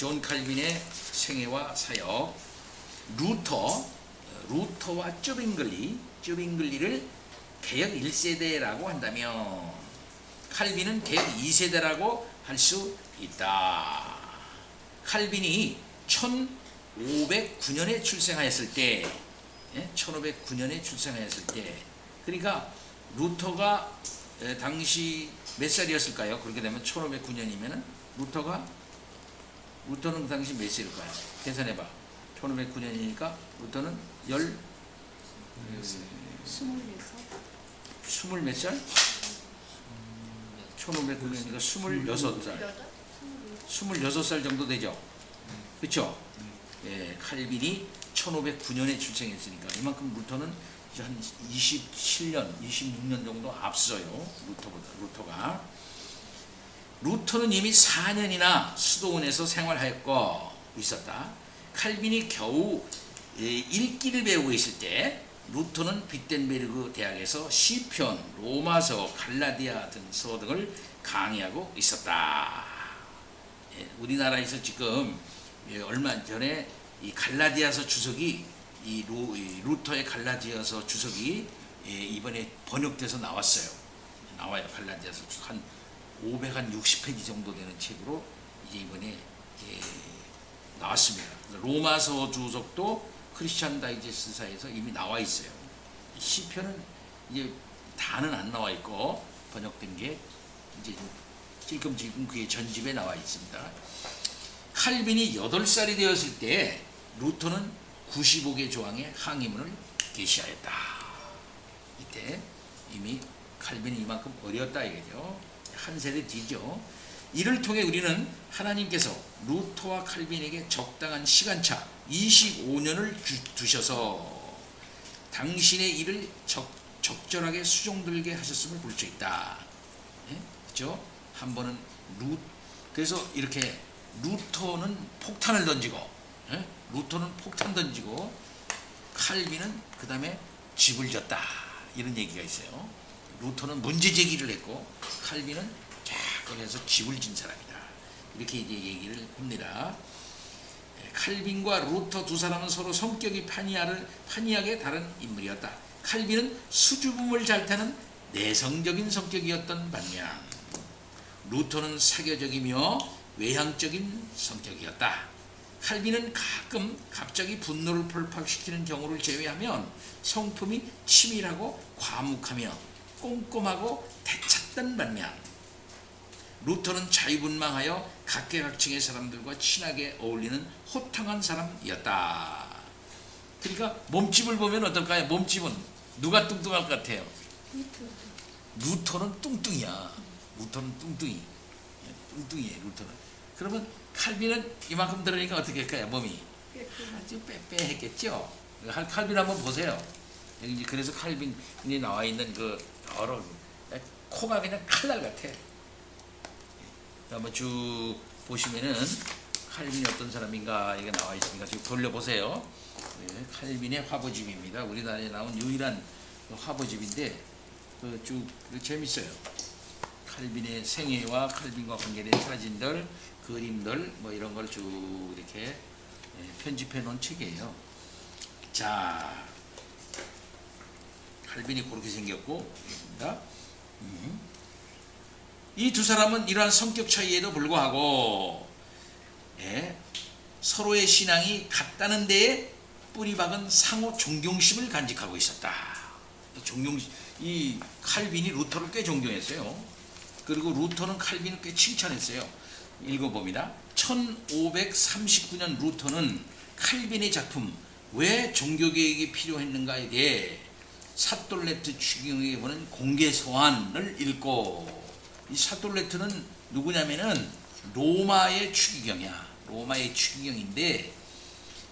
존 칼빈의 생애와 사역. 루터와 쭈빙글리를 개혁 1세대라고 한다면 칼빈은 개혁 2세대라고 할 수 있다. 칼빈이 1509년에 출생하였을 때, 1509년에 출생하였을 때, 그러니까 루터가 당시 몇 살이었을까요? 그렇게 되면 1509년이면은 루터는 그 당시 몇 살일까요? 계산해봐. 1509년이니까 루터는 20 몇 살? 1509년이니까 26살. 26살 정도 되죠? 그렇죠? 예, 칼빈이 1509년에 출생했으니까 이만큼 루터는 이제 한 27년, 26년 정도 앞서요. 루터가. 루터는 이미 4년이나 수도원에서 생활하였고 있었다. 칼빈이 겨우 읽기를 배우고 있을 때 루터는 비텐베르그 대학에서 시편, 로마서, 갈라디아 등서 등을 강의하고 있었다. 우리나라에서 지금 얼마 전에 이 갈라디아서 주석이 이 루터의 갈라디아서 주석이 이번에 번역돼서 나왔어요. 나와요. 갈라디아서 주석 한 560페이지 정도 되는 책으로 이제 이번에 나왔습니다. 로마서 주석도 크리스천 다이제스트사에서 이미 나와 있어요. 시편은 이제 다는 안 나와 있고 번역된 게 이제 찔끔찔끔 그의 전집에 나와 있습니다. 칼빈이 8살이 되었을 때 루터는 95개 조항의 항의문을 게시하였다. 이때 이미 칼빈이 이만큼 어렸다 이거죠. 한 세대 뒤죠. 이를 통해 우리는 하나님께서 루터와 칼빈에게 적당한 시간차 25년을 두셔서 당신의 일을 적절하게 수종들게 하셨음을 볼 수 있다. 그렇죠? 한 번은 그래서 이렇게 루터는 폭탄을 던지고, 루터는 폭탄 던지고 칼빈은 그 다음에 집을 졌다. 이런 얘기가 있어요. 루터는 문제 제기를 했고 칼빈은 쫙 거기서 집을 진 사람이다. 이렇게 이제 얘기를 합니다. 칼빈과 루터 두 사람은 서로 성격이 판이하게 다른 인물이었다. 칼빈은 수줍음을 잘 타는 내성적인 성격이었던 반면 루터는 사교적이며 외향적인 성격이었다. 칼빈은 가끔 갑자기 분노를 폭발시키는 경우를 제외하면 성품이 치밀하고 과묵하며 꼼꼼하고 대찼던 반면 루터는 자유분방하여 각계각층의 사람들과 친하게 어울리는 호탕한 사람이었다. 그러니까 몸집을 보면 어떨까요? 몸집은 누가 뚱뚱할 것 같아요? 루터는 뚱뚱이야. 루터는 뚱뚱이에요. 루터는. 그러면 칼빈은 이만큼 들으니까 어떻게 할까요? 몸이 아주 빼빼했겠죠. 칼빈 한번 보세요. 여기 그래서 칼빈이 나와 있는 그 여러 코가 그냥 칼날 같아. 한번 쭉 보시면은 칼빈이 어떤 사람인가 이게 나와 있으니까 지금 돌려보세요. 칼빈의 화보집입니다. 우리나라에 나온 유일한 화보집인데 쭉 재밌어요. 칼빈의 생애와 칼빈과 관계된 사진들, 그림들 뭐 이런 걸 쭉 이렇게 편집해 놓은 책이에요. 자, 칼빈이 그렇게 생겼고 있습니다. 이 두 사람은 이러한 성격 차이에도 불구하고 서로의 신앙이 같다는 데에 뿌리박은 상호 존경심을 간직하고 있었다. 이 칼빈이 루터를 꽤 존경했어요. 그리고 루터는 칼빈을 꽤 칭찬했어요. 읽어봅니다. 1539년 루터는 칼빈의 작품 왜 종교개혁이 필요했는가에 대해 사돌레트 추기경에 보는 공개 서한을 읽고, 이 사돌레트는 누구냐면은 로마의 추기경이야. 로마의 추기경인데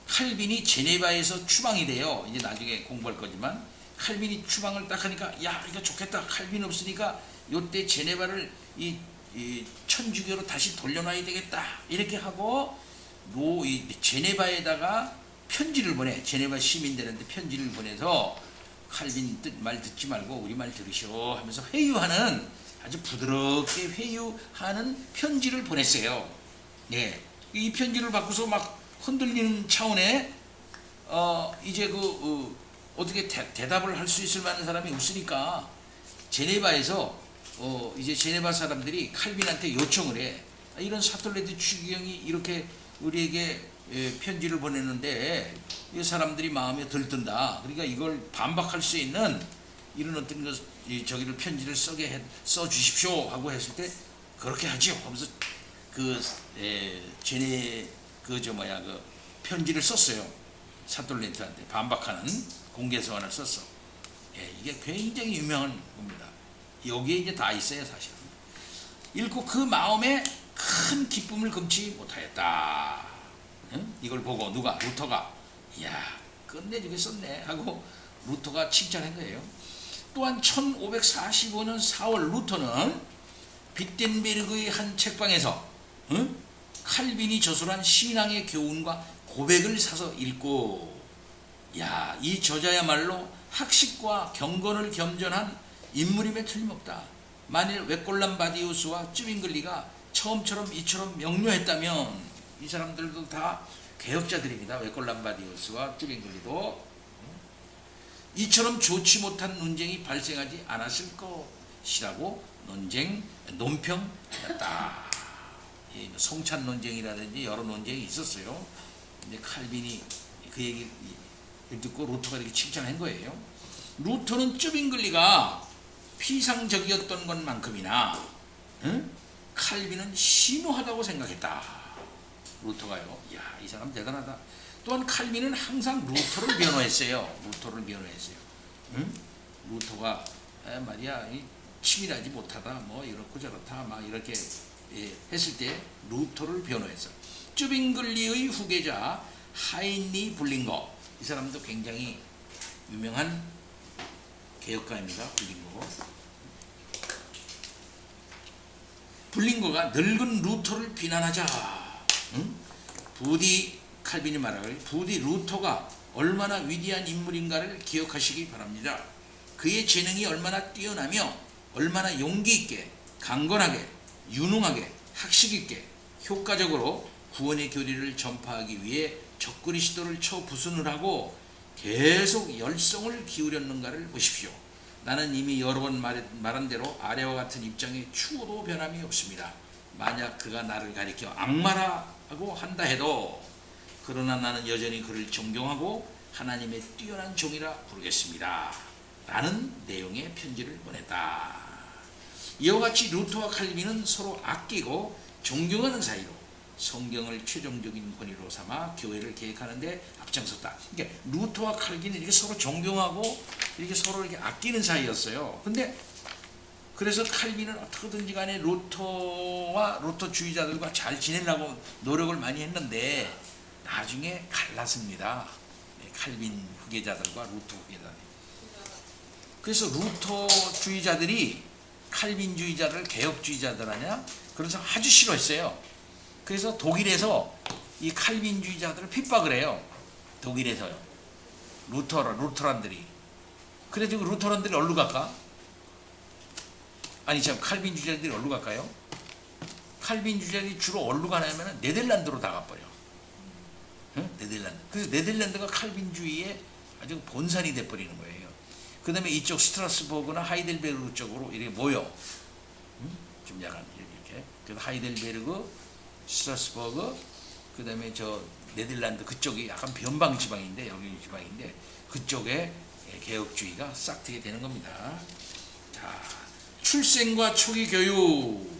칼빈이 제네바에서 추방이 돼요. 이제 나중에 공부할 거지만 칼빈이 추방을 딱 하니까 야 이거 좋겠다. 칼빈 없으니까 요때 제네바를 이 천주교로 다시 돌려놔야 되겠다. 이렇게 하고 이 제네바에다가 편지를 보내. 제네바 시민들한테 편지를 보내서 칼빈 말 듣지 말고 우리 말 들으시오 하면서 회유하는, 아주 부드럽게 회유하는 편지를 보냈어요. 이 편지를 받고서 막 흔들리는 차원에 이제 어떻게 대답을 할 수 있을 만한 사람이 없으니까 제네바에서 이제 제네바 사람들이 칼빈한테 요청을 해. 이런 사톨레드 추기경이 이렇게 우리에게 편지를 보내는데 이 사람들이 마음에 들뜬다. 그러니까 이걸 반박할 수 있는 이런 어떤 저기를 편지를 써 주십시오 하고 했을 때 그렇게 하죠. 하면서 편지를 썼어요. 사톨렌트한테 반박하는 공개 서한을 썼어. 이게 굉장히 유명한 겁니다. 여기에 이제 다 있어요, 사실은. 읽고 그 마음에 큰 기쁨을 금치 못하였다. 응? 이걸 보고 누가? 루터가 이야 끝내주게 썼네 하고 루터가 칭찬한 거예요. 또한 1545년 4월 루터는 비텐베르그의 한 책방에서 칼빈이 저술한 신앙의 교훈과 고백을 사서 읽고 이 저자야말로 학식과 경건을 겸전한 인물임에 틀림없다. 만일 웨꼴람 바디우스와 쯔빙글리가 처음처럼 이처럼 명료했다면 이 사람들도 다 개혁자들입니다. 웨꼴람 바디우스와 쯔빙글리도 이처럼 좋지 못한 논쟁이 발생하지 않았을 것이라고 논평했다. 성찬 논쟁이라든지 여러 논쟁이 있었어요. 근데 칼빈이 그 얘기를 듣고 루터가 이렇게 칭찬한 거예요. 루터는 쯔빙글리가 피상적이었던 것만큼이나 칼빈은 심오하다고 생각했다. 루터가요. 이 사람 대단하다. 또한 칼빈은 항상 루터를 변호했어요. 루터가 말이야 치밀하지 못하다 뭐 이렇고 저렇다 막 이렇게 했을 때 루터를 변호했어. 쯔빙글리의 후계자 하인리 블링거, 이 사람도 굉장히 유명한 개혁가입니다. 블링거가 늙은 루터를 비난하자 부디 칼빈이 말하길 부디 루터가 얼마나 위대한 인물인가를 기억하시기 바랍니다. 그의 재능이 얼마나 뛰어나며 얼마나 용기 있게 강건하게 유능하게 학식 있게 효과적으로 구원의 교리를 전파하기 위해 적그리 시도를 쳐 부순을 하고 계속 열성을 기울였는가를 보십시오. 나는 이미 여러 번 말한 대로 아래와 같은 입장에 추호도 변함이 없습니다. 만약 그가 나를 가리켜 악마라고 한다 해도 그러나 나는 여전히 그를 존경하고 하나님의 뛰어난 종이라 부르겠습니다. 라는 내용의 편지를 보냈다. 이와 같이 루터와 칼빈은 서로 아끼고 존경하는 사이로 성경을 최종적인 권위로 삼아 교회를 계획하는데 앞장섰다. 그러니까 루터와 칼빈은 이렇게 서로 존경하고 이렇게 서로 이렇게 아끼는 사이였어요. 근데 그래서 칼빈은 어떻게든지 간에 루터와 루터주의자들과 잘 지내려고 노력을 많이 했는데 나중에 갈랐습니다. 칼빈 후계자들과 루터 후계자들. 그래서 루터주의자들이 칼빈주의자를 개혁주의자들 하냐? 그래서 아주 싫어했어요. 그래서 독일에서 이 칼빈주의자들을 핍박을 해요. 독일에서요. 루터란들이. 그래서 루터란들이 어디로 갈까? 아니 참 칼빈주의자들이 어디로 갈까요? 칼빈주의자들이 주로 어디로 가냐면 네덜란드로 다 가버려. 네덜란드. 그래서 네덜란드가 칼빈주의의 아주 본산이 돼버리는 거예요. 그 다음에 이쪽 스트라스버그나 하이델베르그 쪽으로 이렇게 모여. 좀 약간 이렇게. 그래서 하이델베르그, 스트라스버그, 그 다음에 저 네덜란드 그쪽이 약간 변방 지방인데, 여기 지방인데, 그쪽에 개혁주의가 싹트게 되는 겁니다. 자, 출생과 초기 교육.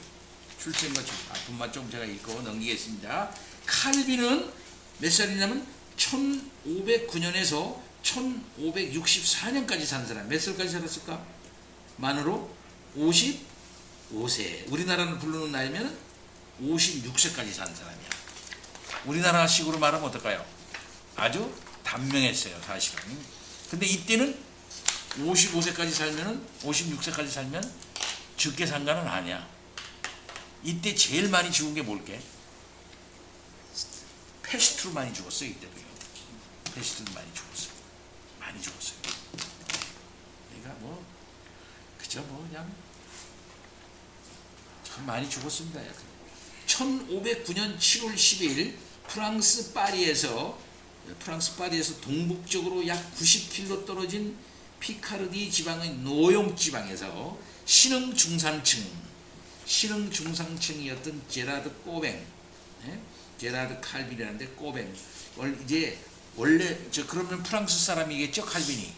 출생과 초기. 앞부분만 좀 제가 읽고 넘기겠습니다. 칼빈은 몇 살이냐면 1509년에서 1564년까지 산 사람. 몇 살까지 살았을까? 만으로 55세. 우리나라는 부르는 나이면 56세까지 산 사람이야. 우리나라 식으로 말하면 어떨까요? 아주 단명했어요, 사실은. 근데 이때는 55세까지 살면은 56세까지 살면 적게 산 거는 아니야. 이때 제일 많이 죽은 게 뭘게? 패스트로 많이 죽었어요. 이때도요. 패스트로 많이 죽었어요. 많이 죽었어요. 그러니까 그냥 참 많이 죽었습니다. 1509년 7월 12일 프랑스 파리에서 동북쪽으로 약 90km 떨어진 피카르디 지방의 노용 지방에서 신흥 중상층이었던 제라드 꼬뱅, 제라드 칼빈이라는데 꼬뱅. 원래 그러면 프랑스 사람이겠죠, 칼빈이.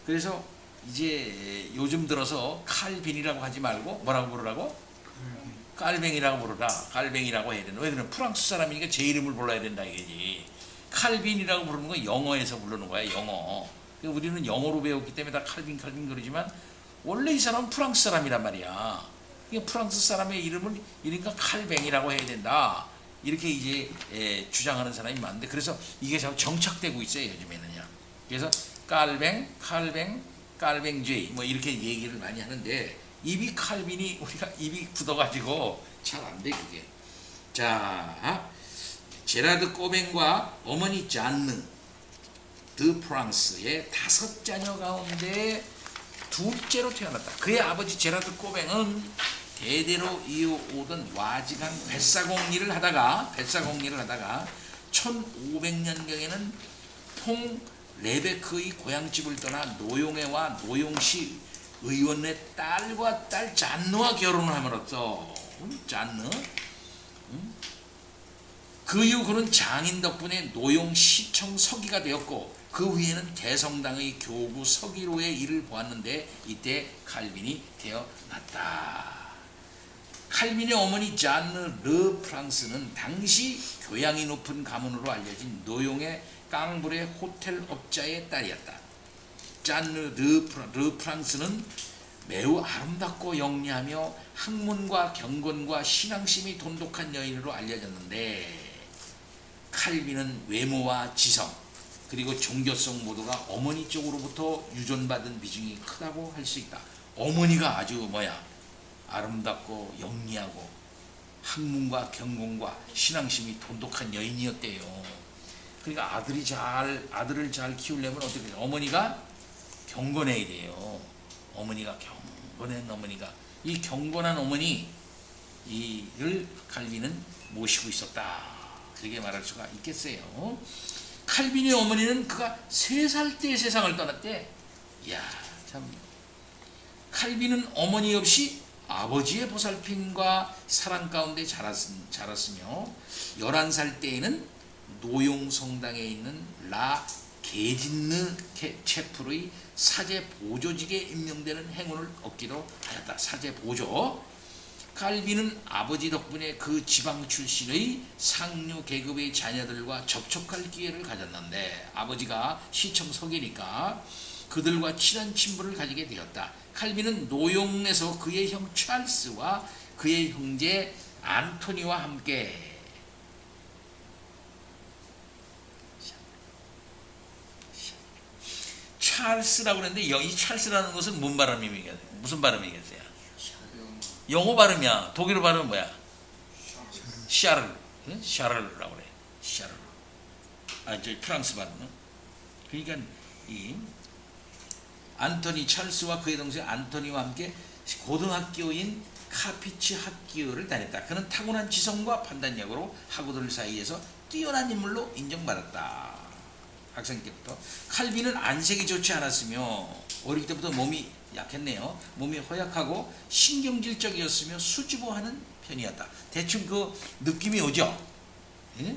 그래서 이제 요즘 들어서 칼빈이라고 하지 말고 뭐라고 부르라고? 깔뱅이라고 부르라. 깔뱅이라고 해야 된다. 왜 그러면 프랑스 사람이니까 제 이름을 불러야 된다 이거지. 칼빈이라고 부르는 건 영어에서 부르는 거야, 영어. 우리는 영어로 배웠기 때문에 다 칼빈 그러지만 원래 이 사람은 프랑스 사람이란 말이야. 프랑스 사람의 이름을 이러니까 칼뱅이라고 해야 된다. 이렇게 이제 주장하는 사람이 많은데, 그래서 이게 자꾸 정착되고 있어요, 요즘에는요. 그래서 깔뱅주의 뭐 이렇게 얘기를 많이 하는데, 입이 칼빈이 우리가 입이 굳어가지고 잘 안 돼 그게. 자, 제라드 꼬뱅과 어머니 잔느 드 프랑스의 5 자녀 가운데 둘째로 태어났다. 그의 아버지 제라드 꼬뱅은 대대로 이어오던 와지간 뱃사공 일을 하다가 1500년경에는 퐁 레베크의 고향집을 떠나 노용해와 노용시 의원의 딸과 딸 잔느와 결혼을 함으로써 잔느. 그 이후 그는 장인 덕분에 노용시청 서기가 되었고, 그 후에는 대성당의 교구 서기로의 일을 보았는데 이때 칼빈이 태어났다. 칼빈의 어머니 잔느 르 프랑스는 당시 교양이 높은 가문으로 알려진 노용의 깡불의 호텔 업자의 딸이었다. 잔느 르 프랑스는 매우 아름답고 영리하며 학문과 경건과 신앙심이 돈독한 여인으로 알려졌는데, 칼빈은 외모와 지성 그리고 종교성 모두가 어머니 쪽으로부터 유전받은 비중이 크다고 할 수 있다. 어머니가 아주 아름답고 영리하고 학문과 경건과 신앙심이 돈독한 여인이었대요. 그러니까 아들을 잘 키우려면 어떻게 해요? 어머니가 경건해야 돼요. 어머니가 경건한 어머니가, 이 경건한 어머니를 칼빈은 모시고 있었다. 그렇게 말할 수가 있겠어요. 칼빈의 어머니는 그가 3살 때 세상을 떠났대. 이야, 참. 칼빈은 어머니 없이 아버지의 보살핌과 사랑 가운데 자랐으며 11살 때에는 노용 성당에 있는 라 게진느 체플의 사제 보조직에 임명되는 행운을 얻기도 하였다. 사제 보조. 칼빈은 아버지 덕분에 그 지방 출신의 상류 계급의 자녀들과 접촉할 기회를 가졌는데, 아버지가 시청 서기니까 그들과 친한 친분을 가지게 되었다. 칼빈은 노용에서 그의 형 찰스와 그의 형제 안토니와 함께 찰스라고 그랬는데, 이 찰스라는 것은 무슨 발음이겠어요? 영어 발음이야. 독일어 발음은 뭐야? 샤를라고 그래. 샤를. 저 프랑스 발음은. 그러니까 이 안토니 찰스와 그의 동생 안토니와 함께 고등학교인 카피치 학교를 다녔다. 그는 타고난 지성과 판단력으로 학우들 사이에서 뛰어난 인물로 인정받았다. 학생 때부터. 칼빈은 안색이 좋지 않았으며 어릴 때부터 몸이 약했네요. 몸이 허약하고 신경질적이었으며 수줍어하는 편이었다. 대충 그 느낌이 오죠. 예?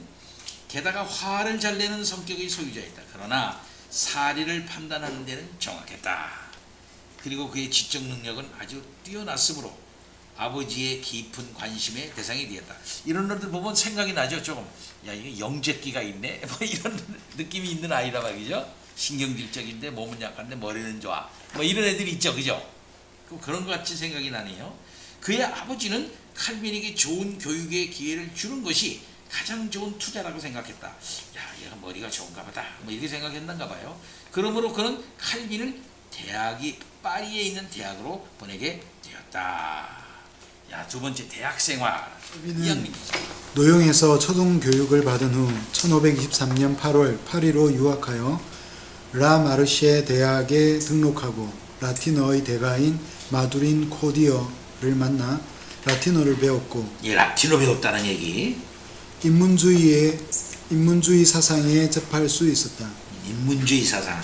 게다가 화를 잘 내는 성격의 소유자였다. 그러나 사리를 판단하는 데는 정확했다. 그리고 그의 지적 능력은 아주 뛰어났으므로 아버지의 깊은 관심의 대상이 되었다. 이런 것들 보면 생각이 나죠. 조금 이게 영재기가 있네 뭐 이런 느낌이 있는 아이라 말이죠. 신경질적인데 몸은 약한데 머리는 좋아 뭐 이런 애들이 있죠. 그죠? 그런 것 같이 생각이 나네요. 그의 아버지는 칼빈에게 좋은 교육의 기회를 주는 것이 가장 좋은 투자라고 생각했다. 야, 얘가 머리가 좋은가 보다 뭐 이렇게 생각했는가 봐요. 그러므로 그는 칼빈을 대학이 파리에 있는 대학으로 보내게 되었다. 야, 두 번째 대학 생활. 노용에서 초등교육을 받은 후 1523년 8월 파리로 유학하여 라 마르시에 대학에 등록하고 라틴어의 대가인 마두린 코디어를 만나 라틴어를 배웠고 예, 라틴어 배웠다는 얘기. 인문주의 사상에 접할 수 있었다. 인문주의 사상.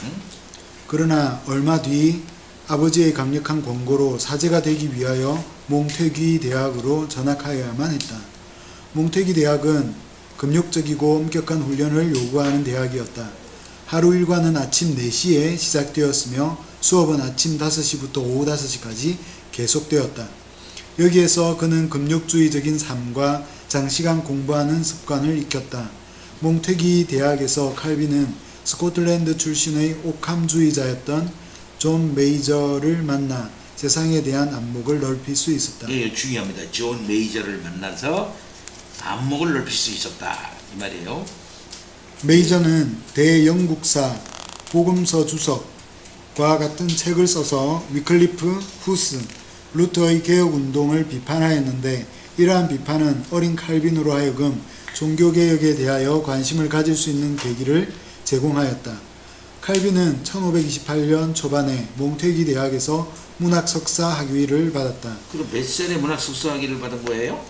그러나 얼마 뒤 아버지의 강력한 권고로 사제가 되기 위하여 몽테귀 대학으로 전학하여야만 했다. 몽테귀 대학은 금욕적이고 엄격한 훈련을 요구하는 대학이었다. 하루 일과는 아침 4시에 시작되었으며 수업은 아침 5시부터 오후 5시까지 계속되었다. 여기에서 그는 금욕주의적인 삶과 장시간 공부하는 습관을 익혔다. 몽테귀 대학에서 칼빈은 스코틀랜드 출신의 옥함주의자였던 존 메이저를 만나 세상에 대한 안목을 넓힐 수 있었다. 예, 중요합니다. 존 메이저를 만나서 안목을 넓힐 수 있었다. 이 말이에요. 메이저는 대영국사, 복음서 주석과 같은 책을 써서 위클리프, 후스, 루터의 개혁운동을 비판하였는데 이러한 비판은 어린 칼빈으로 하여금 종교개혁에 대하여 관심을 가질 수 있는 계기를 제공하였다. 칼빈은 1528년 초반에 몽테귀 대학에서 문학 석사 학위를 받았다. 그럼 몇 살에 문학 석사 학위를 받은 거예요?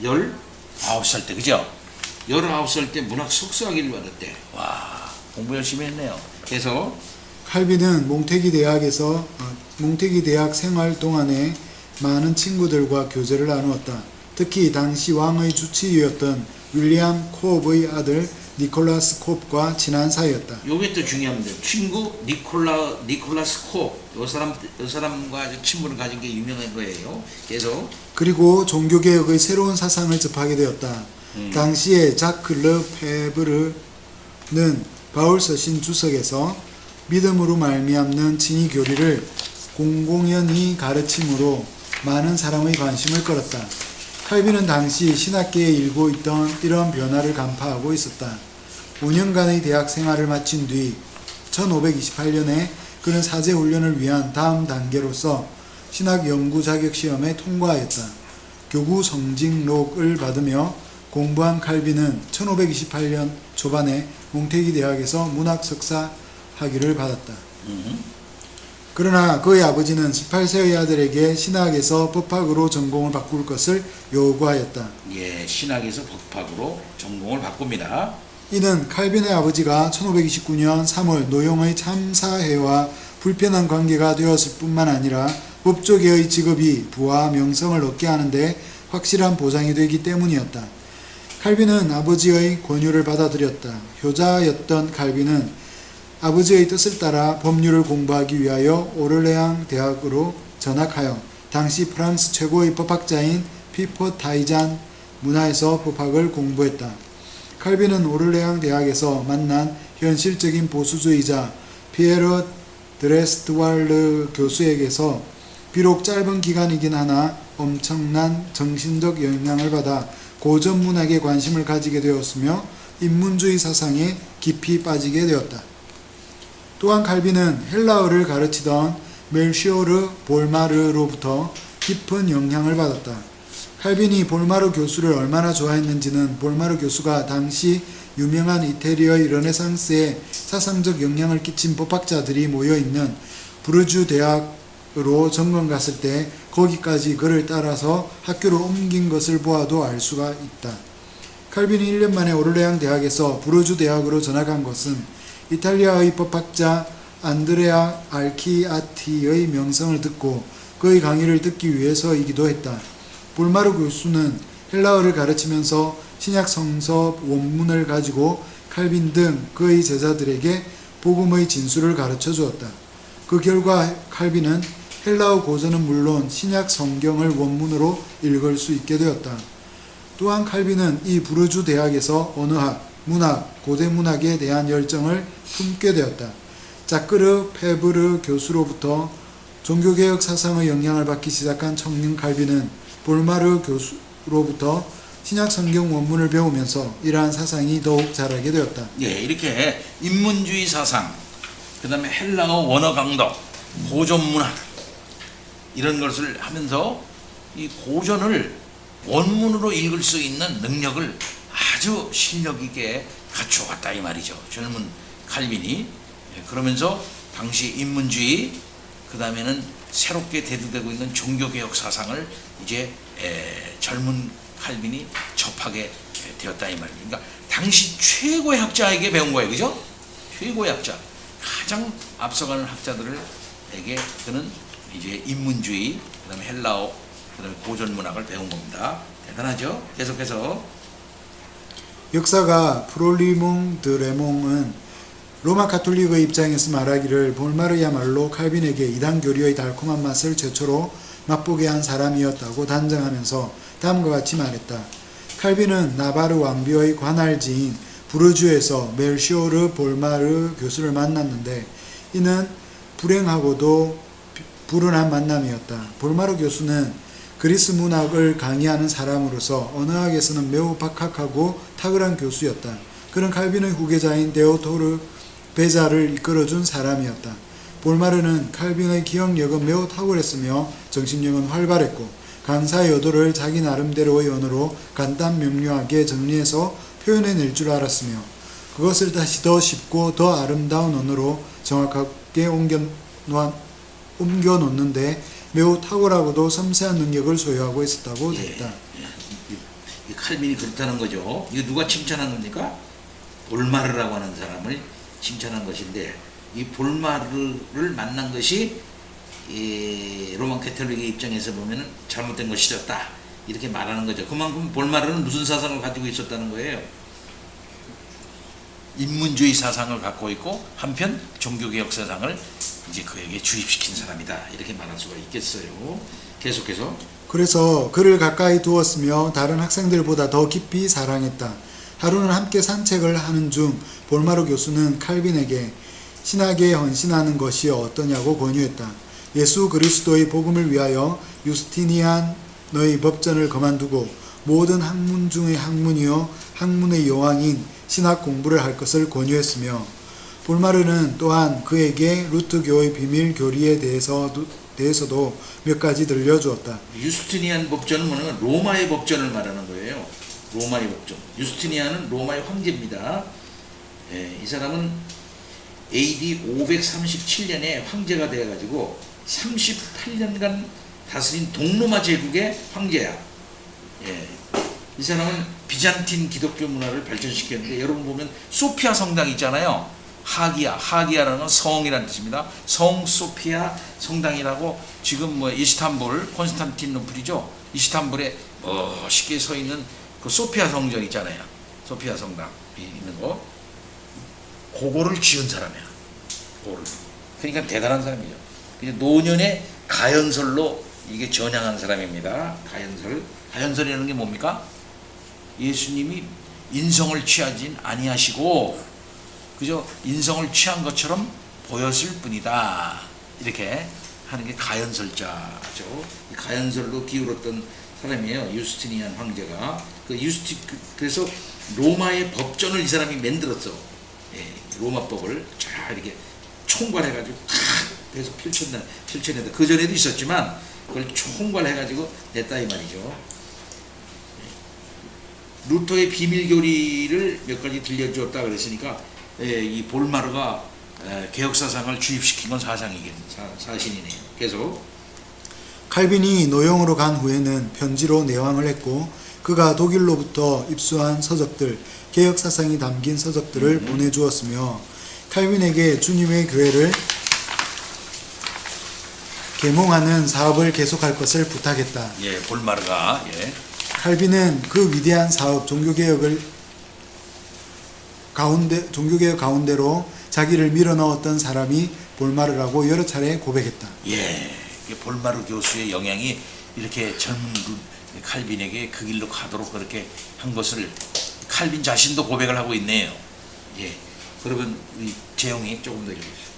19살 때, 그죠? 19살 때 문학 석사 학위를 받았대. 와, 공부 열심히 했네요. 그래서 칼빈은 몽테귀 대학 생활 동안에 많은 친구들과 교제를 나누었다. 특히 당시 왕의 주치의였던 윌리엄 콥의 아들 니콜라스 콥과 친한 사이였다. 요게 또 중요합니다. 친구 니콜라스 콥. 요 사람과 아주 친분을 가진 게 유명한 거예요. 그래서 그리고 종교개혁의 새로운 사상을 접하게 되었다. 당시에 자크 르 페브르는 바울 서신 주석에서 믿음으로 말미암는 진의 교리를 공공연히 가르침으로 많은 사람의 관심을 끌었다. 칼빈은 당시 신학계에 일고 있던 이런 변화를 간파하고 있었다. 5년간의 대학 생활을 마친 뒤 1528년에 그는 사제 훈련을 위한 다음 단계로서 신학 연구 자격 시험에 통과하였다. 교구 성직록을 받으며 공부한 칼빈은 1528년 초반에 몽테기 대학에서 문학 석사 학위를 받았다. 그러나 그의 아버지는 18세의 아들에게 신학에서 법학으로 전공을 바꿀 것을 요구하였다. 예, 신학에서 법학으로 전공을 바꿉니다. 이는 칼빈의 아버지가 1529년 3월 노용의 참사해와 불편한 관계가 되었을 뿐만 아니라 법조계의 직업이 부와 명성을 얻게 하는데 확실한 보장이 되기 때문이었다. 칼빈은 아버지의 권유를 받아들였다. 효자였던 칼빈은 아버지의 뜻을 따라 법률을 공부하기 위하여 오르레앙 대학으로 전학하여 당시 프랑스 최고의 법학자인 피포 타이잔 문화에서 법학을 공부했다. 칼빈은 오르레앙 대학에서 만난 현실적인 보수주의자 피에르 드레스트왈르 교수에게서 비록 짧은 기간이긴 하나 엄청난 정신적 영향을 받아 고전 문학에 관심을 가지게 되었으며 인문주의 사상에 깊이 빠지게 되었다. 또한 칼빈은 헬라어를 가르치던 멜시오르 볼마르로부터 깊은 영향을 받았다. 칼빈이 볼마르 교수를 얼마나 좋아했는지는 볼마르 교수가 당시 유명한 이태리의 르네상스에 사상적 영향을 끼친 법학자들이 모여있는 부르주 대학으로 점검 갔을 때 거기까지 그를 따라서 학교를 옮긴 것을 보아도 알 수가 있다. 칼빈이 1년 만에 오르레앙 대학에서 부르주 대학으로 전학한 것은 이탈리아의 법학자 안드레아 알키아티의 명성을 듣고 그의 강의를 듣기 위해서이기도 했다. 볼마르 교수는 헬라어를 가르치면서 신약 성서 원문을 가지고 칼빈 등 그의 제자들에게 복음의 진수를 가르쳐 주었다. 그 결과 칼빈은 헬라어 고전은 물론 신약 성경을 원문으로 읽을 수 있게 되었다. 또한 칼빈은 이 부르주 대학에서 언어학, 문학, 고대 문학에 대한 열정을 품게 되었다. 자크르 페브르 교수로부터 종교개혁 사상의 영향을 받기 시작한 청년 칼빈은 볼마르 교수로부터 신약 성경 원문을 배우면서 이러한 사상이 더욱 자라게 되었다. 예, 이렇게 인문주의 사상, 그 다음에 헬라어 원어 강도, 고전 문학 이런 것을 하면서 이 고전을 원문으로 읽을 수 있는 능력을 아주 실력 있게 갖추어갔다 이 말이죠. 젊은 칼빈이. 그러면서 당시 인문주의, 그 다음에는 새롭게 대두되고 있는 종교개혁 사상을 이제 젊은 칼빈이 접하게 되었다 이 말입니다. 그러니까 당시 최고의 학자에게 배운 거예요, 그죠? 최고의 학자, 가장 앞서가는 학자들에게 그는 이제 인문주의, 그다음에 헬라어, 그다음에 고전 문학을 배운 겁니다. 대단하죠? 계속해서 역사가 프롤리몽 드레몽은 로마 가톨릭의 입장에서 말하기를 볼마르야말로 칼빈에게 이단 교리의 달콤한 맛을 최초로 맛보게 한 사람이었다고 단정하면서 다음과 같이 말했다. 칼빈은 나바르 왕비의 관할지인 부르주에서 멜시오르 볼마르 교수를 만났는데 이는 불행하고도 불운한 만남이었다. 볼마르 교수는 그리스 문학을 강의하는 사람으로서 언어학에서는 매우 박학하고 탁월한 교수였다. 그는 칼빈의 후계자인 데오토르 베자를 이끌어준 사람이었다. 볼마르는 칼빈의 기억력은 매우 탁월했으며 정신력은 활발했고 강사의 의도를 자기 나름대로의 언어로 간단 명료하게 정리해서 표현해낼 줄 알았으며 그것을 다시 더 쉽고 더 아름다운 언어로 정확하게 옮겨놓는데 매우 탁월하고도 섬세한 능력을 소유하고 있었다고 했다. 이 칼빈이 그렇다는 거죠. 이거 누가 칭찬한 겁니까? 볼마르라고 하는 사람을 칭찬한 것인데 이 볼마르를 만난 것이 로마 가톨릭의 입장에서 보면은 잘못된 것이었다 이렇게 말하는 거죠. 그만큼 볼마르는 무슨 사상을 가지고 있었다는 거예요? 인문주의 사상을 갖고 있고 한편 종교개혁 사상을 이제 그에게 주입시킨 사람이다 이렇게 말할 수가 있겠어요. 계속해서 그래서 그를 가까이 두었으며 다른 학생들보다 더 깊이 사랑했다. 하루는 함께 산책을 하는 중 볼마르 교수는 칼빈에게 신학에 헌신하는 것이 어떠냐고 권유했다. 예수 그리스도의 복음을 위하여 유스티니안의 법전을 그만두고 모든 학문 중의 학문이요 학문의 여왕인 신학 공부를 할 것을 권유했으며 볼마르는 또한 그에게 루트교의 비밀 교리에 대해서도 몇 가지 들려주었다. 유스티니안 법전은 뭐냐면 로마의 법전을 말하는 거예요. 로마의 법전. 유스티니안은 로마의 황제입니다. 이 사람은 AD 537년에 황제가 되어가지고 38년간 다스린 동로마 제국의 황제야. 이 사람은 비잔틴 기독교 문화를 발전시켰는데 여러분 보면 소피아 성당 있잖아요. 하기야라는 건 성이라는 뜻입니다. 성 소피아 성당이라고 지금 뭐 이스탄불 콘스탄티노플이죠. 이스탄불에 멋있게 서 있는 그 소피아 성전 있잖아요. 소피아 성당 있는 거. 그거를 지은 사람이야. 그거를. 그러니까 대단한 사람이죠. 노년의 가연설로 이게 전향한 사람입니다. 가연설. 가연설이라는 게 뭡니까? 예수님이 인성을 취하진 아니하시고 그저 인성을 취한 것처럼 보였을 뿐이다. 이렇게 하는 게 가연설자죠. 이 가연설로 기울었던 사람이에요. 유스티니안 황제가. 그래서 로마의 법전을 이 사람이 만들었어. 로마법을 쫙 이렇게 총괄해가지고 탁 해서 펼쳐낸다. 그 전에도 있었지만 그걸 총괄해가지고 냈다 이 말이죠. 루터의 비밀 교리를 몇 가지 들려주었다 그랬으니까 이 볼마르가 개혁 사상을 주입시킨 건 사실이네요. 계속 칼빈이 노용으로 간 후에는 편지로 내왕을 했고 그가 독일로부터 입수한 서적들, 개혁 사상이 담긴 서적들을 보내주었으며 칼빈에게 주님의 교회를 계몽하는 사업을 계속할 것을 부탁했다. 볼마르가 칼빈은 그 위대한 사업 종교개혁 가운데로 자기를 밀어넣었던 사람이 볼마르라고 여러 차례 고백했다. 볼마르 교수의 영향이 이렇게 젊은 칼빈에게 그 길로 가도록 그렇게 한 것을 칼빈 자신도 고백을 하고 있네요. 그러면 이 재용이 조금 더 읽어주세요.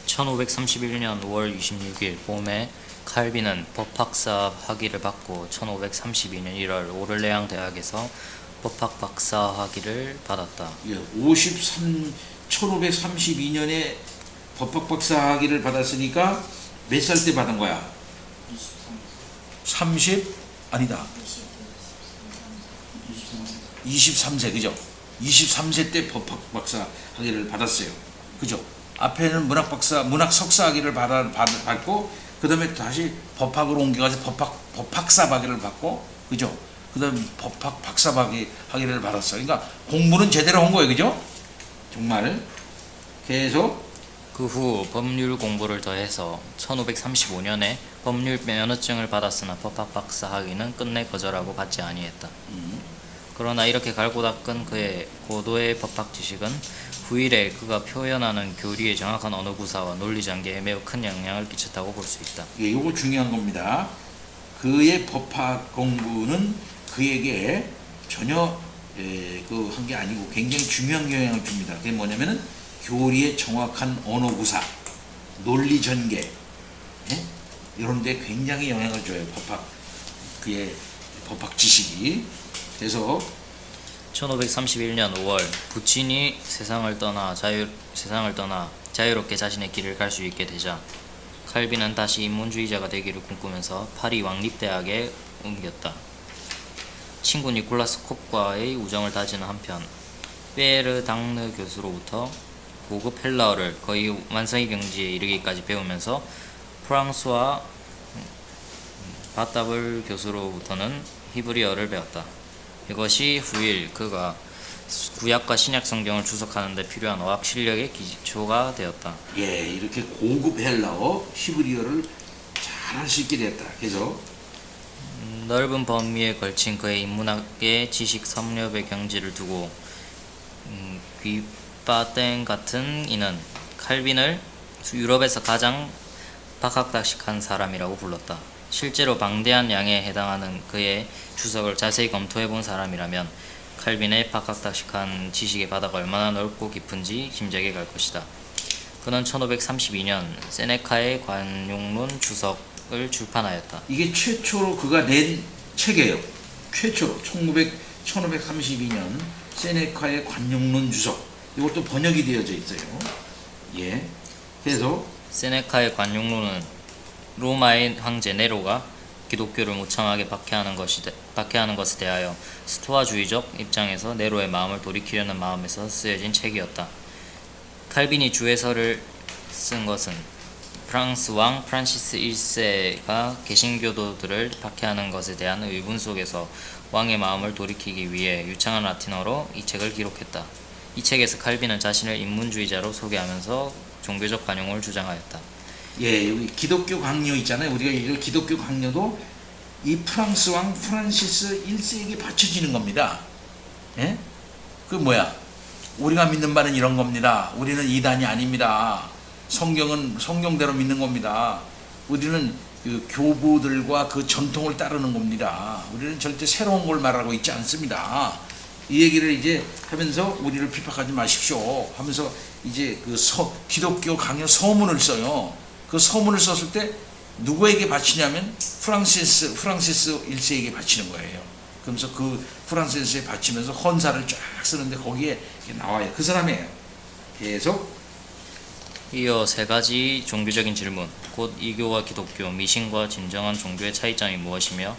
1531년 5월 26일 봄에 칼빈은 법학사 학위를 받고 1532년 1월 오를레앙 대학에서 법학 박사 학위를 받았다. 1532년에 법학 박사 학위를 받았으니까 몇 살 때 받은 거야? 30? 아니다. 23세 그죠? 23세 때 법학 박사 학위를 받았어요. 그죠? 앞에는 문학 석사 학위를 받고 그다음에 다시 법학으로 옮겨가서 법학사 학위를 받고 그죠? 그다음에 법학 박사 학위를 받았어. 그러니까 공부는 제대로 한 거예요, 그죠? 정말 계속. 그 후 법률 공부를 더해서 1535년에 법률 면허증을 받았으나 법학 박사 학위는 끝내 거절하고 받지 아니했다. 그러나 이렇게 갈고 닦은 그의 고도의 법학 지식은 후일에 그가 표현하는 교리의 정확한 언어 구사와 논리 전개에 매우 큰 영향을 끼쳤다고 볼 수 있다. 예, 요거 중요한 겁니다. 그의 법학 공부는 그에게 전혀 그 한 게 아니고 굉장히 중요한 영향을 줍니다. 그게 뭐냐면은 교리의 정확한 언어 구사, 논리 전개, 예? 이런 데 굉장히 영향을 줘요. 그의 법학 지식이. 그래서 1531년 5월 부친이 세상을 떠나 자유롭게 자신의 길을 갈 수 있게 되자 칼빈은 다시 인문주의자가 되기를 꿈꾸면서 파리 왕립대학에 옮겼다. 친구 니콜라스 콥과의 우정을 다지는 한편 페르 당르 교수로부터 고급 헬라어를 거의 완성의 경지에 이르기까지 배우면서 프랑스와 바따블 교수로부터는 히브리어를 배웠다. 이것이 후일 그가 구약과 신약 성경을 주석하는 데 필요한 어학 실력의 기초가 되었다. 예, 이렇게 고급 헬라어, 히브리어를 잘 할 수 있게 되었다. 그래서 넓은 범위에 걸친 그의 인문학의 지식 섭렵의 경지를 두고 귀빠땡 같은 이는 칼빈을 유럽에서 가장 박학다식한 사람이라고 불렀다. 실제로 방대한 양에 해당하는 그의 주석을 자세히 검토해 본 사람이라면 칼빈의 박학다식한 지식의 바다가 얼마나 넓고 깊은지 짐작해 갈 것이다. 그는 1532년 세네카의 관용론 주석을 출판하였다. 이게 최초로 그가 낸 책이에요. 최초로 1532년 세네카의 관용론 주석. 이것도 번역이 되어져 있어요. 예. 그래서 세네카의 관용론은 로마의 황제 네로가 기독교를 무참하게 박해하는 것에 대하여 스토아주의적 입장에서 네로의 마음을 돌이키려는 마음에서 쓰여진 책이었다. 칼빈이 주해서를 쓴 것은 프랑스 왕 프란시스 1세가 개신교도들을 박해하는 것에 대한 의분 속에서 왕의 마음을 돌이키기 위해 유창한 라틴어로 이 책을 기록했다. 이 책에서 칼빈은 자신을 인문주의자로 소개하면서 종교적 관용을 주장하였다. 예, 여기 기독교 강요 있잖아요. 우리가 이걸 기독교 강요도 이 프랑스 왕 프란시스 1세에게 바쳐지는 겁니다. 예? 그 뭐야? 우리가 믿는 바는 이런 겁니다. 우리는 이단이 아닙니다. 성경은 성경대로 믿는 겁니다. 우리는 그 교부들과 그 전통을 따르는 겁니다. 우리는 절대 새로운 걸 말하고 있지 않습니다. 이 얘기를 이제 하면서 우리를 비판하지 마십시오 하면서 이제 그 기독교 강요 서문을 써요. 그 서문을 썼을 때 누구에게 바치냐면 프랑시스 1세에게 바치는 거예요. 그러면서 그 프랑시스에 바치면서 헌사를 쫙 쓰는데 거기에 나와요. 그 사람이에요. 계속. 이어 세 가지 종교적인 질문, 곧 이교와 기독교, 미신과 진정한 종교의 차이점이 무엇이며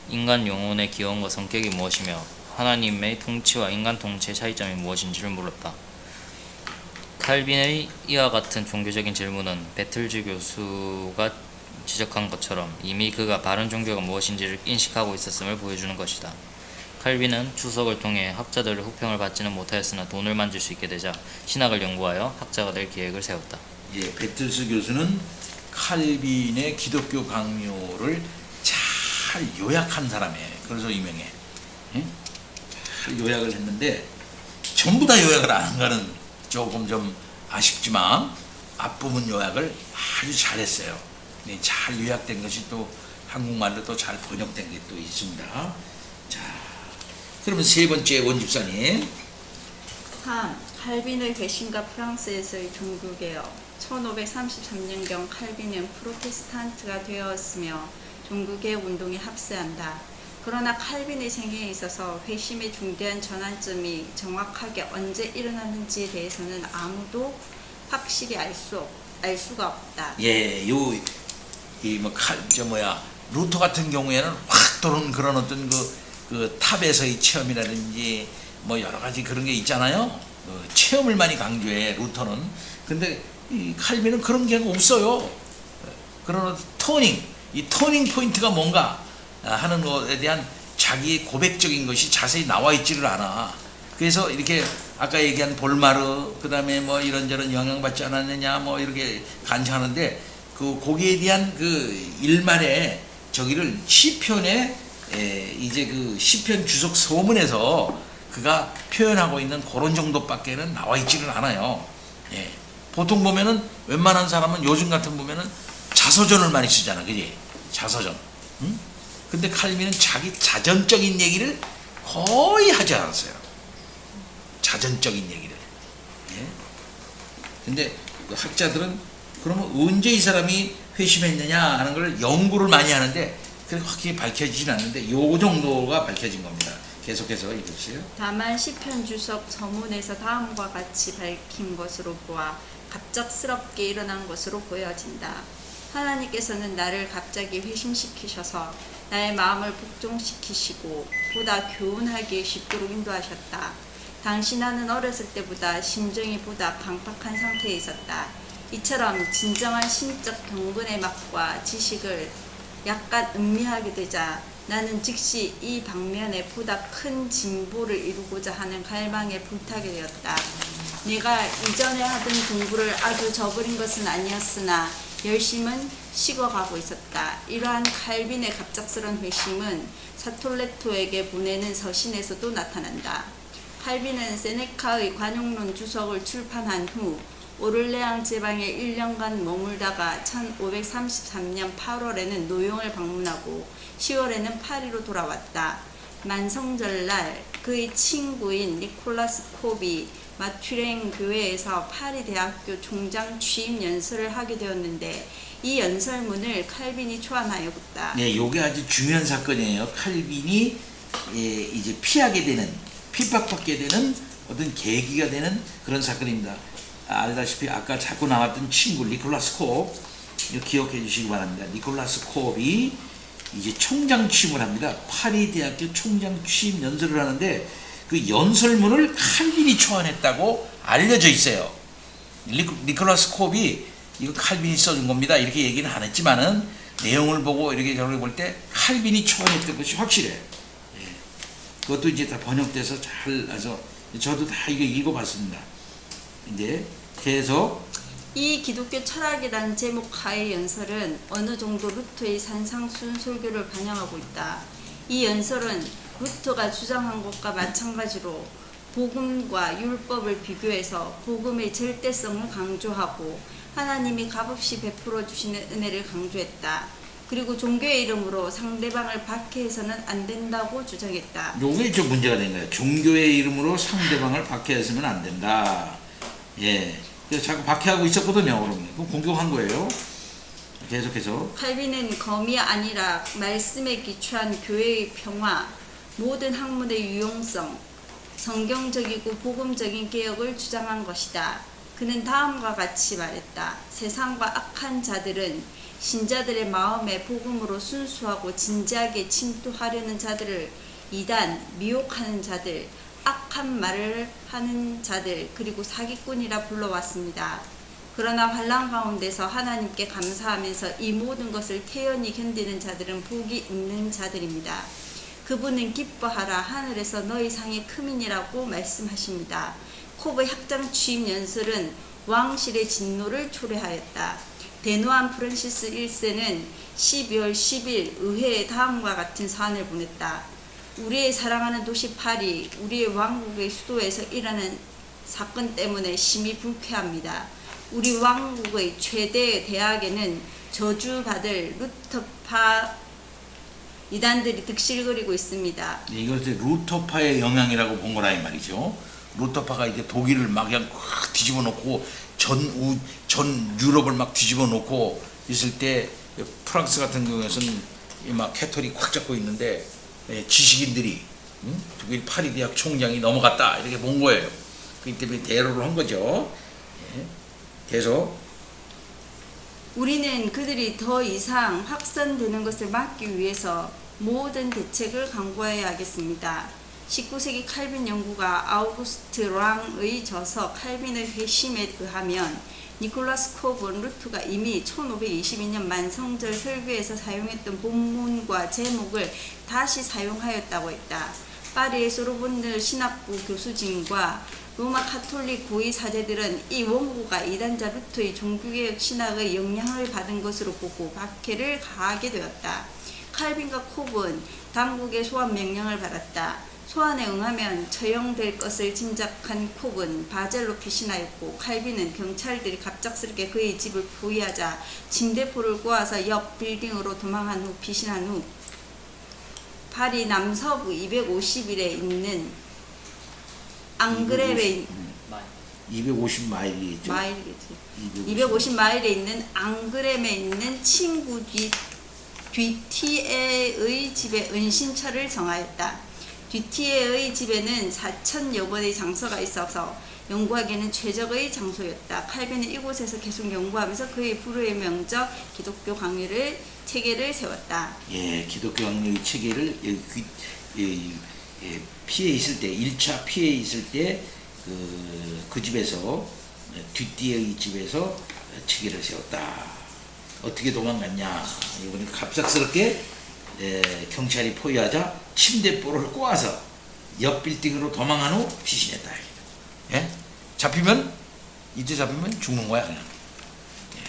인간 영혼의 기원과 성격이 무엇이며 하나님의 통치와 인간 통치의 차이점이 무엇인지를 물었다. 칼빈의 이와 같은 종교적인 질문은 베틀즈 교수가 지적한 것처럼 이미 그가 바른 종교가 무엇인지를 인식하고 있었음을 보여주는 것이다. 칼빈은 주석을 통해 학자들의 호평을 받지는 못하였으나 돈을 만질 수 있게 되자 신학을 연구하여 학자가 될 계획을 세웠다. 예, 베틀스 교수는 칼빈의 기독교 강요를 잘 요약한 사람이에요. 그래서 유명해. 예? 잘 요약을 했는데 전부 다 요약을 안 한 거는 조금 좀 아쉽지만 앞부분 요약을 아주 잘했어요. 네, 잘 요약된 것이 또 한국말로 또 잘 번역된 게 또 있습니다. 자, 그러면 세 번째 원집사님. 3. 칼빈의 개신과 프랑스에서의 종교개혁. 1533년경 칼빈은 프로테스탄트가 되었으며 종교개혁 운동에 합세한다. 그러나 칼빈의 생애에 있어서 회심의 중대한 전환점이 정확하게 언제 일어났는지에 대해서는 아무도 확실히 알 수가 없다. 예, 루터 같은 경우에는 확 도는 그런 어떤 그 탑에서의 체험이라든지 뭐 여러 가지 그런 게 있잖아요. 체험을 많이 강조해 루터는. 근데 이 칼빈은 그런 게 없어요. 그러나 이 터닝 포인트가 뭔가 하는 것에 대한 자기의 고백적인 것이 자세히 나와 있지를 않아. 그래서 이렇게 아까 얘기한 볼마르, 그 다음에 뭐 이런저런 영향받지 않았느냐, 뭐 이렇게 간청하는데, 거기에 대한 그 일말의 저기를 시편에 이제 그 시편 주석 서문에서 그가 표현하고 있는 그런 정도밖에는 나와 있지는 않아요. 예. 보통 보면은 웬만한 사람은 요즘 같은 보면은 자서전을 많이 쓰잖아, 그지? 자서전. 응? 근데 칼빈은 자기 자전적인 얘기를 거의 하지 않았어요. 자전적인 얘기를. 예. 근데 그 학자들은 그러면 언제 이 사람이 회심했느냐 하는 걸 연구를 많이 하는데 그렇게 확실히 밝혀지진 않는데 요 정도가 밝혀진 겁니다. 계속해서 읽으세요. 다만 시편 주석 서문에서 다음과 같이 밝힌 것으로 보아 갑작스럽게 일어난 것으로 보여진다. 하나님께서는 나를 갑자기 회심시키셔서 나의 마음을 복종시키시고 보다 교훈하게 쉽도록 인도하셨다. 당시 나는 어렸을 때보다 심정이 보다 강팍한 상태에 있었다. 이처럼 진정한 신적 경건의 맛과 지식을 약간 음미하게 되자 나는 즉시 이 방면에 보다 큰 진보를 이루고자 하는 갈망에 불타게 되었다. 내가 이전에 하던 공부를 아주 저버린 것은 아니었으나 열심은 식어가고 있었다. 이러한 칼빈의 갑작스런 회심은 사톨레토에게 보내는 서신에서도 나타난다. 칼빈은 세네카의 관용론 주석을 출판한 후 오를레앙 지방에 1년간 머물다가 1533년 8월에는 노용을 방문하고 10월에는 파리로 돌아왔다. 만성절날 그의 친구인 니콜라스 콥이 마투랭 교회에서 파리 대학교 총장 취임 연설을 하게 되었는데 이 연설문을 칼빈이 초안하였다. 네, 요게 아주 중요한 사건이에요. 칼빈이 이제 핍박받게 되는 어떤 계기가 되는 그런 사건입니다. 알다시피 아까 자꾸 나왔던 친구 니콜라스 콥, 이거 기억해 주시기 바랍니다. 니콜라스 콥이 이제 총장 취임을 합니다. 파리 대학교 총장 취임 연설을 하는데 그 연설문을 칼빈이 초안했다고 알려져 있어요. 니콜라스 콥이 이거 칼빈이 써준 겁니다. 이렇게 얘기는 안 했지만은 내용을 보고 이렇게 저렇게 볼 때 칼빈이 초안했던 것이 확실해. 예. 그것도 이제 다 번역돼서 잘 아서 저도 다 이거 읽어봤습니다. 이제 계속 이 기독교 철학이란 제목 하의 연설은 어느 정도 루터의 산상순 설교를 반영하고 있다. 이 연설은 루터가 주장한 것과 마찬가지로 복음과 율법을 비교해서 복음의 절대성을 강조하고 하나님이 값없이 베풀어 주시는 은혜를 강조했다. 그리고 종교의 이름으로 상대방을 박해해서는 안 된다고 주장했다. 요게 좀 문제가 된 거예요. 종교의 이름으로 상대방을 박해해서는 안 된다. 예. 그래서 자꾸 박해하고 있었거든요. 그럼 공격한 거예요. 계속해서 칼빈은 검이 아니라 말씀에 기초한 교회의 평화, 모든 학문의 유용성, 성경적이고 복음적인 개혁을 주장한 것이다. 그는 다음과 같이 말했다. 세상과 악한 자들은 신자들의 마음에 복음으로 순수하고 진지하게 침투하려는 자들을 이단, 미혹하는 자들, 악한 말을 하는 자들, 그리고 사기꾼이라 불러왔습니다. 그러나 환난 가운데서 하나님께 감사하면서 이 모든 것을 태연히 견디는 자들은 복이 있는 자들입니다. 그분은 기뻐하라 하늘에서 너희 상이 크민이라고 말씀하십니다. 콥의 학장 취임 연설은 왕실의 진노를 초래하였다. 대노한 프란시스 1세는 12월 10일 의회에 다음과 같은 사안을 보냈다. 우리의 사랑하는 도시 파리, 우리의 왕국의 수도에서 일어난 사건 때문에 심히 불쾌합니다. 우리 왕국의 최대 대학에는 저주받을 루터파 이단들이 득실거리고 있습니다. 이것을 루터파의 영향이라고 본 거라 이 말이죠. 루터파가 이제 독일을 막 그냥 확 뒤집어 놓고 전 유럽을 막 뒤집어 놓고 있을 때 프랑스 같은 경우에는 막 캐톨이 꽉 잡고 있는데 지식인들이 독일 파리 대학 총장이 넘어갔다 이렇게 본 거예요. 그렇기 때문에 대로를 한 거죠. 계속 우리는 그들이 더 이상 확산되는 것을 막기 위해서 모든 대책을 강구해야 하겠습니다. 19세기 칼빈 연구가 아우구스트 랑의 저서 칼빈의 회심에 의하면 니콜라스 콥은 루트가 이미 1522년 만성절 설교에서 사용했던 본문과 제목을 다시 사용하였다고 했다. 파리의 소르본느 신학부 교수진과 로마 카톨릭 고위 사제들은 이 원고가 이단자 루터의 종교개혁 신학의 영향을 받은 것으로 보고 박해를 가하게 되었다. 칼빈과 콥은 당국의 소환 명령을 받았다. 소환에 응하면 처형될 것을 짐작한 콥은 바젤로 피신하였고, 칼빈은 경찰들이 갑작스럽게 그의 집을 포위하자 침대포를 꼬아서 옆 빌딩으로 도망한 후 피신한 후 파리 남서부 250일에 있는 앙그레베 250마일이죠. 마일이겠지. 250마일에 있는 앙그렘에 있는 친구 뒤티에의 집에 은신처를 정하였다. 뒤티에의 집에는 4,000여 번의 장소가 있어서 연구하기에는 최적의 장소였다. 칼빈은 이곳에서 계속 연구하면서 그의 불후의 명적 기독교 강의를 체계를 세웠다. 예, 기독교 강의 체계를 피해 있을 때, 1차 피해 있을 때 그 집에서, 뒤띠의 집에서 체계를 세웠다. 어떻게 도망갔냐? 이번에 갑작스럽게 경찰이 포위하자 침대포를 꼬아서 옆 빌딩으로 도망한 후 피신했다. 예? 잡히면 이때 잡히면 죽는 거야 그냥. 예.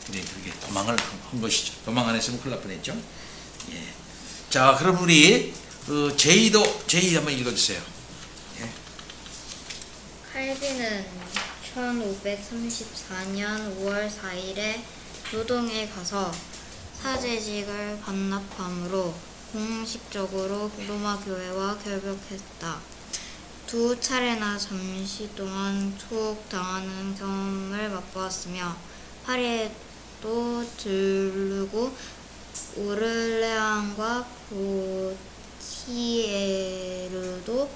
근데 그렇게 도망을 한 것이죠. 도망 안 했으면 큰일 날 뻔했죠. 예. 자, 그럼 우리 제이 한번 읽어주세요. 예. 칼빈은 1534년 5월 4일에 노동에 가서 사제직을 반납함으로 공식적으로 로마 교회와 결벽했다. 두 차례나 잠시 동안 투옥당하는 경험을 맛보았으며 파리에도 들르고 오르레안과 포티에르도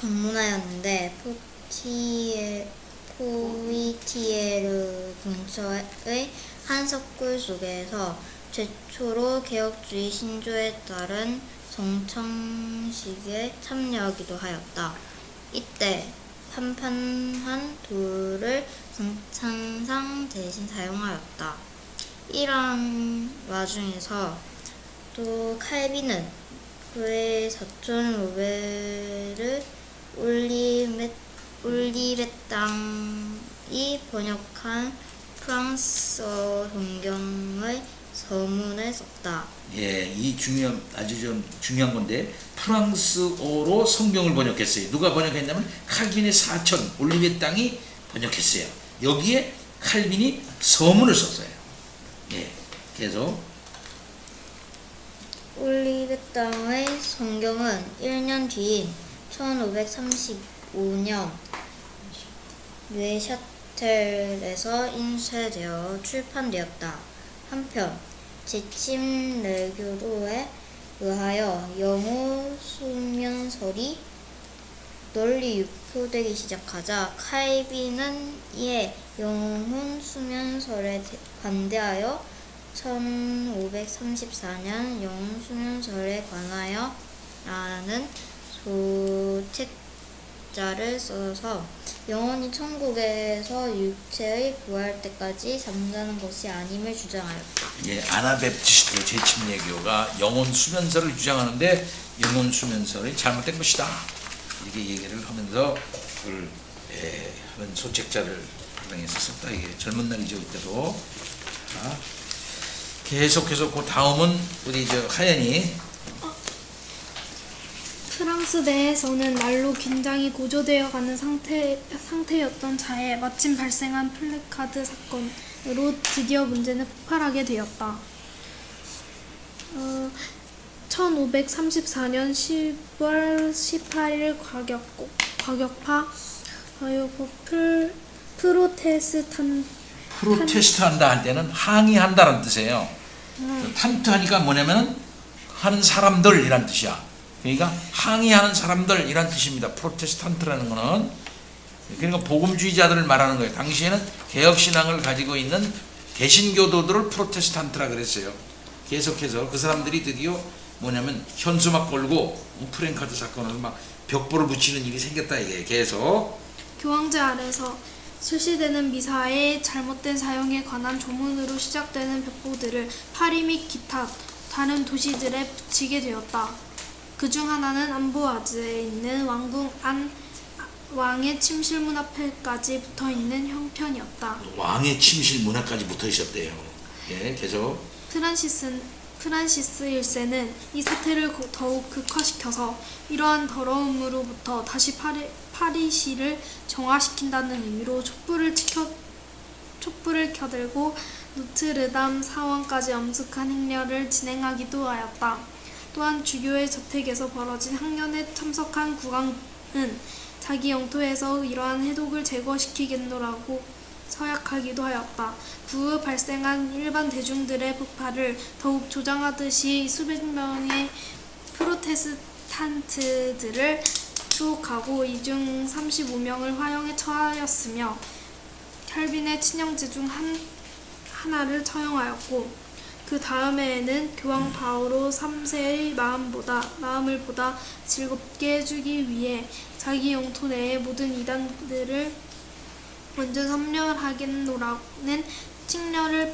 방문하였는데 포이티에르 근처의 한 석굴 속에서 최초로 개혁주의 신조에 따른 정창식에 참여하기도 하였다. 이때 판판한 돌을 정창상 대신 사용하였다. 이런 와중에서 또 칼빈은 그의 사촌 로베르 올리베땅이 번역한 프랑스어 성경의 서문을 썼다. 예, 이 아주 좀 중요한 건데, 프랑스어로 성경을 번역했어요. 누가 번역했냐면 칼빈의 사촌 올리베 땅이 번역했어요. 여기에 칼빈이 서문을 썼어요. 예, 계속. 올리베 땅의 성경은 1년 뒤인 1535년 뇌샤텔에서 인쇄되어 출판되었다. 한편 제침 레교로에 의하여 영어 수면설이 널리 유포되기 시작하자 칼빈은 이에 영혼 수면설에 반대하여 1534년 영혼 수면설에 관하여 라는 소책자를 써서 영혼이 천국에서 육체의 부활 때까지 잠자는 것이 아님을 주장하였다. 예, 아나베프티스트 제침례교가 영혼 수면설을 주장하는데 영혼 수면설이 잘못된 것이다. 이렇게 얘기를 하면서 그걸 하는 소책자를 발행했었습니다. 이게 젊은 날이죠, 이때도. 자, 계속해서 그 다음은 우리 하연이. 프랑스 내에서는 날로 긴장이 고조되어 가는 상태였던 차에 마침 발생한 플래카드 사건으로 드디어 문제는 폭발하게 되었다. 1534년 10월 18일 과격파 프로테스트한다 할 때는 항의한다는 뜻이에요. 탄트 하니까 뭐냐면 하는 사람들이란 뜻이야. 그러니까 항의하는 사람들이란 뜻입니다. 프로테스탄트라는 거는. 그러니까 복음주의자들을 말하는 거예요. 당시에는 개혁신앙을 가지고 있는 개신교도들을 프로테스탄트라 그랬어요. 계속해서 그 사람들이 드디어 뭐냐면 현수막 걸고 프랭카드 사건을 막 벽보를 붙이는 일이 생겼다 이게. 계속 교황제 아래서 실시되는 미사의 잘못된 사용에 관한 조문으로 시작되는 벽보들을 파리 및 기타 다른 도시들에 붙이게 되었다. 그중 하나는 안보아즈에 있는 왕궁 안 왕의 침실 문 앞에까지 붙어있는 형편이었다. 왕의 침실 문화까지 붙어 있었대요. 예, 계속. 프란시스 1세는 이 사태를 더욱 극화시켜서 이러한 더러움으로부터 다시 파리시를 정화시킨다는 의미로 촛불을 켜들고 노트르담 사원까지 엄숙한 행렬을 진행하기도 하였다. 또한 주교의 저택에서 벌어진 학년에 참석한 국왕은 자기 영토에서 이러한 해독을 제거시키겠노라고 서약하기도 하였다. 그 후 발생한 일반 대중들의 폭발을 더욱 조장하듯이 수백 명의 프로테스탄트들을 추옥하고 이 중 35명을 화형에 처하였으며 칼빈의 친형제 중 하나를 처형하였고 그 다음해에는 교황 바오로 3세의 마음을 보다 즐겁게 해주기 위해 자기 영토 내의 모든 이단들을 완전 섬멸하겠노라는 칙령을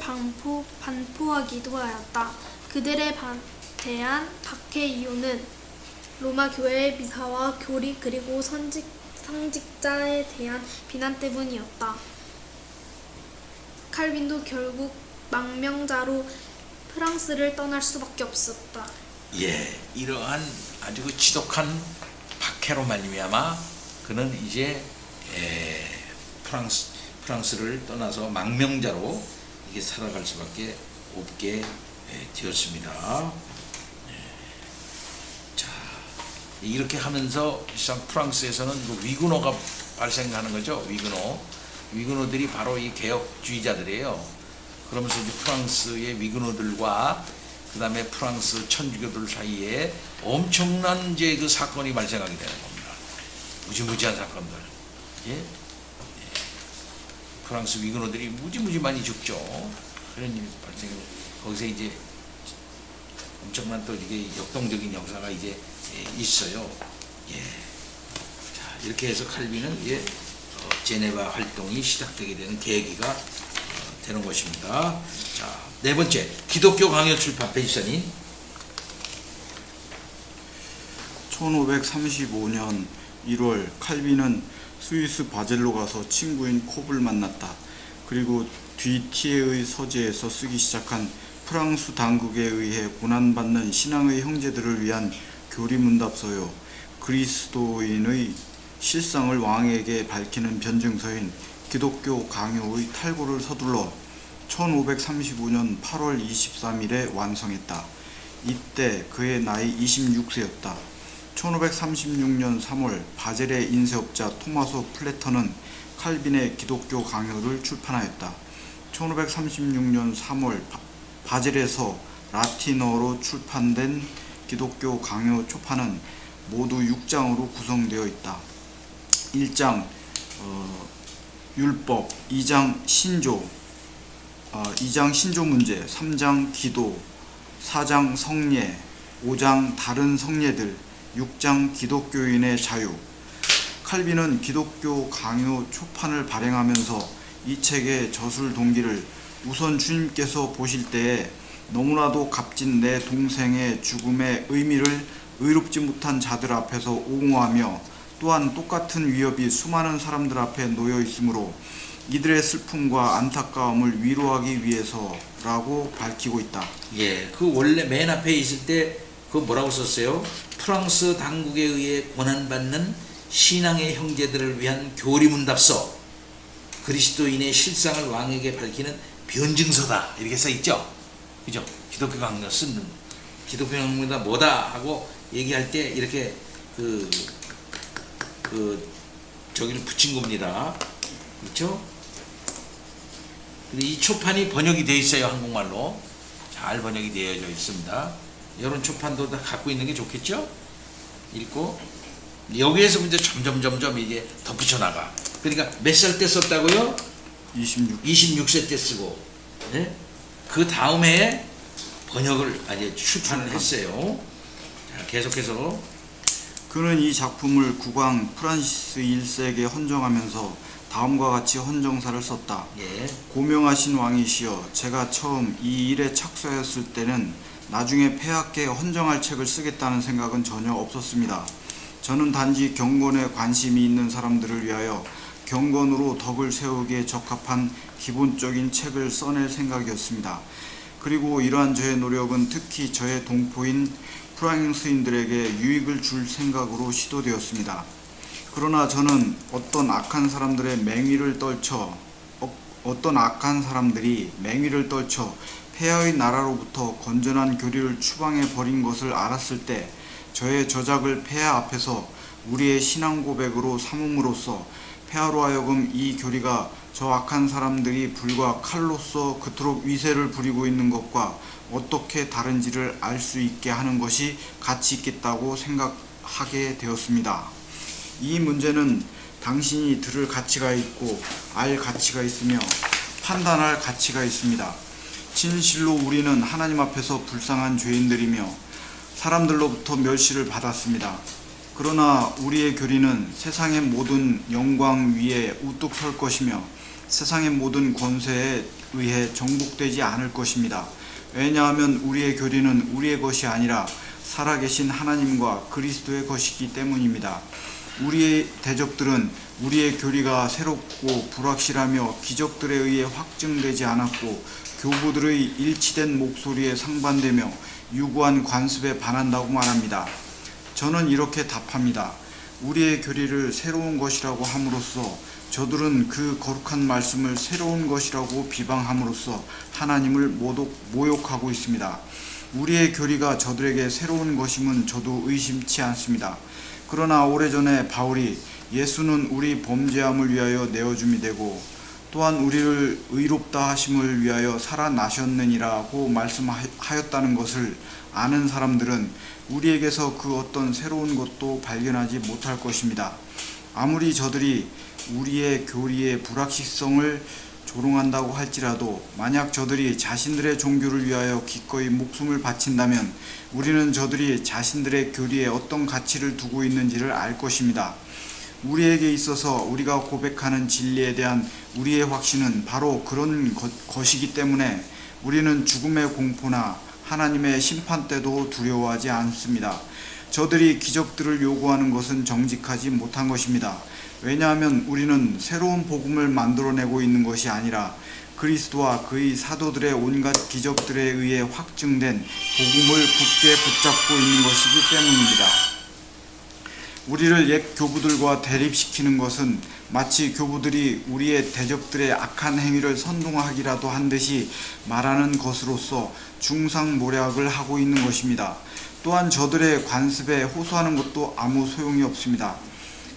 반포하기도 하였다. 그들에 대한 박해 이유는 로마 교회의 미사와 교리 그리고 상직자에 대한 비난 때문이었다. 칼빈도 결국 망명자로 프랑스를 떠날 수밖에 없었다. 예, 이러한 아주 그 지독한 박해로 말미암아 그는 이제 프랑스를 떠나서 망명자로 이게 살아갈 수밖에 없게 되었습니다. 자, 이렇게 하면서 실상 프랑스에서는 그 위군호가 발생하는 거죠. 위군호들이 바로 이 개혁주의자들이에요. 그러면서 이제 프랑스의 위군호들과 그 다음에 프랑스 천주교들 사이에 엄청난 이제 그 사건이 발생하게 되는 겁니다. 무지무지한 사건들. 예? 프랑스 위군호들이 무지무지 많이 죽죠. 그런 일이 발생해서 거기서 이제 엄청난 또 이게 역동적인 역사가 이제 있어요. 예. 자, 이렇게 해서 칼빈은 제네바 활동이 시작되게 되는 계기가 되는 것입니다. 자, 네 번째, 기독교 강요 출판 베이스님. 1535년 1월 칼빈은 스위스 바젤로 가서 친구인 콥을 만났다. 그리고 뒤티에의 서재에서 쓰기 시작한 프랑스 당국에 의해 고난받는 신앙의 형제들을 위한 교리문답서요. 그리스도인의 실상을 왕에게 밝히는 변증서인 기독교 강요의 탈고를 서둘러 1535년 8월 23일에 완성했다. 이때 그의 나이 26세였다. 1536년 3월 바젤의 인쇄업자 토마소 플래터는 칼빈의 기독교 강요를 출판하였다. 1536년 3월 바젤에서 라틴어로 출판된 기독교 강요 초판은 모두 6장으로 구성되어 있다. 1장 율법, 2장 신조, 2장 신조 문제, 3장 기도, 4장 성례, 5장 다른 성례들, 6장 기독교인의 자유. 칼빈은 기독교 강요 초판을 발행하면서 이 책의 저술 동기를 우선 주님께서 보실 때에 너무나도 값진 내 동생의 죽음의 의미를 의롭지 못한 자들 앞에서 옹호하며 또한 똑같은 위협이 수많은 사람들 앞에 놓여 있으므로 이들의 슬픔과 안타까움을 위로하기 위해서라고 밝히고 있다. 예, 그 원래 맨 앞에 있을 때 그 뭐라고 썼어요? 프랑스 당국에 의해 고난받는 신앙의 형제들을 위한 교리문답서, 그리스도인의 실상을 왕에게 밝히는 변증서다, 이렇게 써 있죠. 그죠? 기독교 강요 쓰는 기독교 강요가 뭐다 하고 얘기할 때 이렇게 저기를 붙인 겁니다. 그렇죠? 근데 이 초판이 번역이 되어 있어요. 한국말로 잘 번역이 되어져 있습니다. 이런 초판도 다 갖고 있는 게 좋겠죠? 읽고 여기에서 이제 점점 이제 덧붙여 나가. 그러니까 몇 살 때 썼다고요? 26세 때 쓰고, 네? 그 다음 해에 번역을 출판을 했어요. 자, 계속해서 그는 이 작품을 국왕 프란시스 1세에게 헌정하면서 다음과 같이 헌정사를 썼다. 예. 고명하신 왕이시여, 제가 처음 이 일에 착수하였을 때는 나중에 폐하께 헌정할 책을 쓰겠다는 생각은 전혀 없었습니다. 저는 단지 경건에 관심이 있는 사람들을 위하여 경건으로 덕을 세우기에 적합한 기본적인 책을 써낼 생각이었습니다. 그리고 이러한 저의 노력은 특히 저의 동포인 프랑스인들에게 유익을 줄 생각으로 시도되었습니다. 그러나 저는 어떤 악한 사람들이 맹위를 떨쳐 폐하의 나라로부터 건전한 교리를 추방해 버린 것을 알았을 때 저의 저작을 폐하 앞에서 우리의 신앙 고백으로 삼음으로써 폐하로 하여금 이 교리가 저 악한 사람들이 불과 칼로서 그토록 위세를 부리고 있는 것과 어떻게 다른지를 알 수 있게 하는 것이 가치 있겠다고 생각하게 되었습니다. 이 문제는 당신이 들을 가치가 있고 알 가치가 있으며 판단할 가치가 있습니다. 진실로 우리는 하나님 앞에서 불쌍한 죄인들이며 사람들로부터 멸시를 받았습니다. 그러나 우리의 교리는 세상의 모든 영광 위에 우뚝 설 것이며 세상의 모든 권세에 의해 정복되지 않을 것입니다. 왜냐하면 우리의 교리는 우리의 것이 아니라 살아계신 하나님과 그리스도의 것이기 때문입니다. 우리의 대적들은 우리의 교리가 새롭고 불확실하며 기적들에 의해 확증되지 않았고 교부들의 일치된 목소리에 상반되며 유구한 관습에 반한다고 말합니다. 저는 이렇게 답합니다. 우리의 교리를 새로운 것이라고 함으로써 저들은 그 거룩한 말씀을 새로운 것이라고 비방함으로써 하나님을 모욕하고 있습니다. 우리의 교리가 저들에게 새로운 것임은 저도 의심치 않습니다. 그러나 오래전에 바울이 예수는 우리 범죄함을 위하여 내어줌이 되고 또한 우리를 의롭다 하심을 위하여 살아나셨느니라고 말씀하였다는 것을 아는 사람들은 우리에게서 그 어떤 새로운 것도 발견하지 못할 것입니다. 아무리 저들이 우리의 교리의 불확실성을 조롱한다고 할지라도 만약 저들이 자신들의 종교를 위하여 기꺼이 목숨을 바친다면 우리는 저들이 자신들의 교리에 어떤 가치를 두고 있는지를 알 것입니다. 우리에게 있어서 우리가 고백하는 진리에 대한 우리의 확신은 바로 그런 것이기 때문에 우리는 죽음의 공포나 하나님의 심판 때도 두려워하지 않습니다. 저들이 기적들을 요구하는 것은 정직하지 못한 것입니다. 왜냐하면 우리는 새로운 복음을 만들어내고 있는 것이 아니라 그리스도와 그의 사도들의 온갖 기적들에 의해 확증된 복음을 굳게 붙잡고 있는 것이기 때문입니다. 우리를 옛 교부들과 대립시키는 것은 마치 교부들이 우리의 대적들의 악한 행위를 선동하기라도 한 듯이 말하는 것으로서 중상모략을 하고 있는 것입니다. 또한 저들의 관습에 호소하는 것도 아무 소용이 없습니다.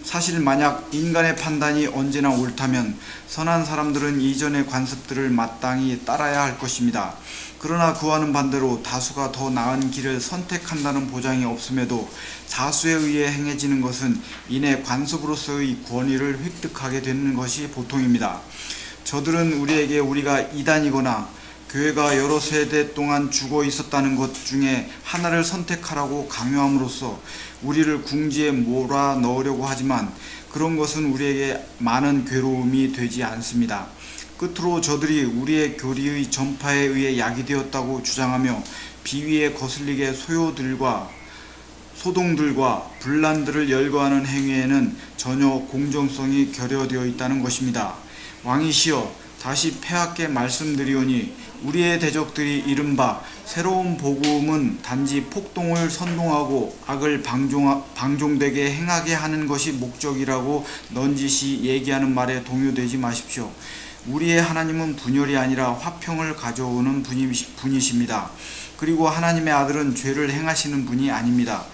사실 만약 인간의 판단이 언제나 옳다면 선한 사람들은 이전의 관습들을 마땅히 따라야 할 것입니다. 그러나 그와는 반대로 다수가 더 나은 길을 선택한다는 보장이 없음에도 다수에 의해 행해지는 것은 이내 관습으로서의 권위를 획득하게 되는 것이 보통입니다. 저들은 우리에게 우리가 이단이거나 교회가 여러 세대 동안 죽어 있었다는 것 중에 하나를 선택하라고 강요함으로써 우리를 궁지에 몰아넣으려고 하지만 그런 것은 우리에게 많은 괴로움이 되지 않습니다. 끝으로 저들이 우리의 교리의 전파에 의해 야기되었다고 주장하며 비위에 거슬리게 소동들과 분란들을 열거하는 행위에는 전혀 공정성이 결여되어 있다는 것입니다. 왕이시여, 다시 폐하께 말씀드리오니 우리의 대적들이 이른바 새로운 복음은 단지 폭동을 선동하고 악을 방종되게 행하게 하는 것이 목적이라고 넌지시 얘기하는 말에 동요되지 마십시오. 우리의 하나님은 분열이 아니라 화평을 가져오는 분이십니다. 그리고 하나님의 아들은 죄를 행하시는 분이 아닙니다.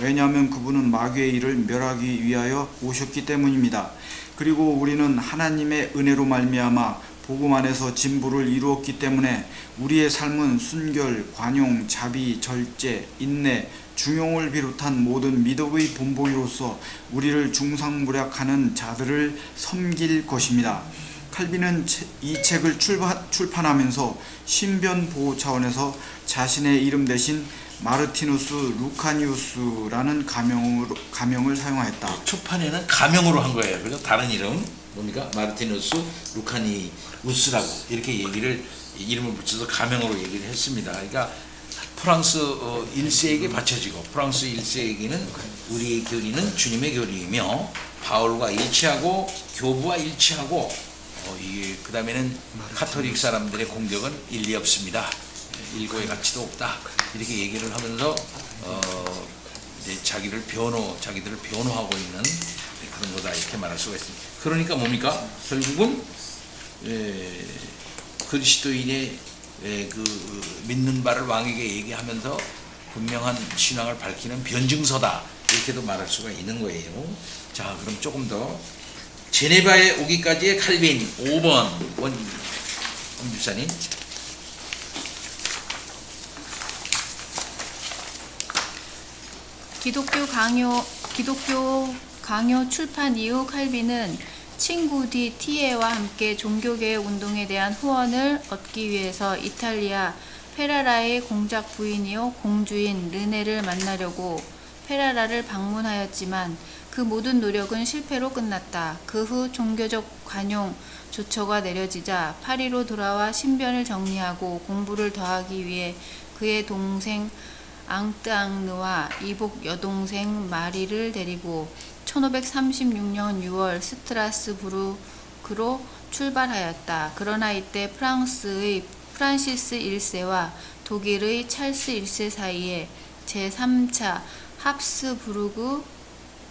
왜냐하면 그분은 마귀의 일을 멸하기 위하여 오셨기 때문입니다. 그리고 우리는 하나님의 은혜로 말미암아 복음 안에서 진보를 이루었기 때문에 우리의 삶은 순결, 관용, 자비, 절제, 인내, 중용을 비롯한 모든 미덕의 본보기로서 우리를 중상모략하는 자들을 섬길 것입니다. 칼빈은 이 책을 출판하면서 신변 보호 차원에서 자신의 이름 대신 마르티누스 루카니우스라는 가명을 사용하였다. 초판에는 가명으로 한 거예요. 그죠? 다른 이름. 뭡니까? 마르티누스 루카니우스라고 이렇게 얘기를 이름을 붙여서 가명으로 얘기를 했습니다. 그러니까 프랑스 1세에게 바쳐지고 프랑스 1세기는 우리의 교리는 주님의 교리이며 바울과 일치하고 교부와 일치하고 이게 그 다음에는 카톨릭 사람들의 공격은 일리 없습니다. 일고의 가치도 없다. 이렇게 얘기를 하면서 이제 자기들을 변호하고 있는 그런 거다 이렇게 말할 수가 있습니다. 그러니까 뭡니까? 결국은 그리스도인의 그 믿는 바를 왕에게 얘기하면서 분명한 신앙을 밝히는 변증서다 이렇게도 말할 수가 있는 거예요. 자, 그럼 조금 더 제네바에 오기까지의 칼빈 5번 원집사님. 기독교 강요 출판 이후 칼빈은 친구 디 티에와 함께 종교개혁 운동에 대한 후원을 얻기 위해서 이탈리아 페라라의 공작 부인이요 공주인 르네를 만나려고 페라라를 방문하였지만 그 모든 노력은 실패로 끝났다. 그 후 종교적 관용 조처가 내려지자 파리로 돌아와 신변을 정리하고 공부를 더하기 위해 그의 동생 앙뜨앙느와 이복 여동생 마리를 데리고 1536년 6월 스트라스부르크로 출발하였다. 그러나 이때 프랑스의 프란시스 1세와 독일의 찰스 1세 사이에 제3차 합스부르크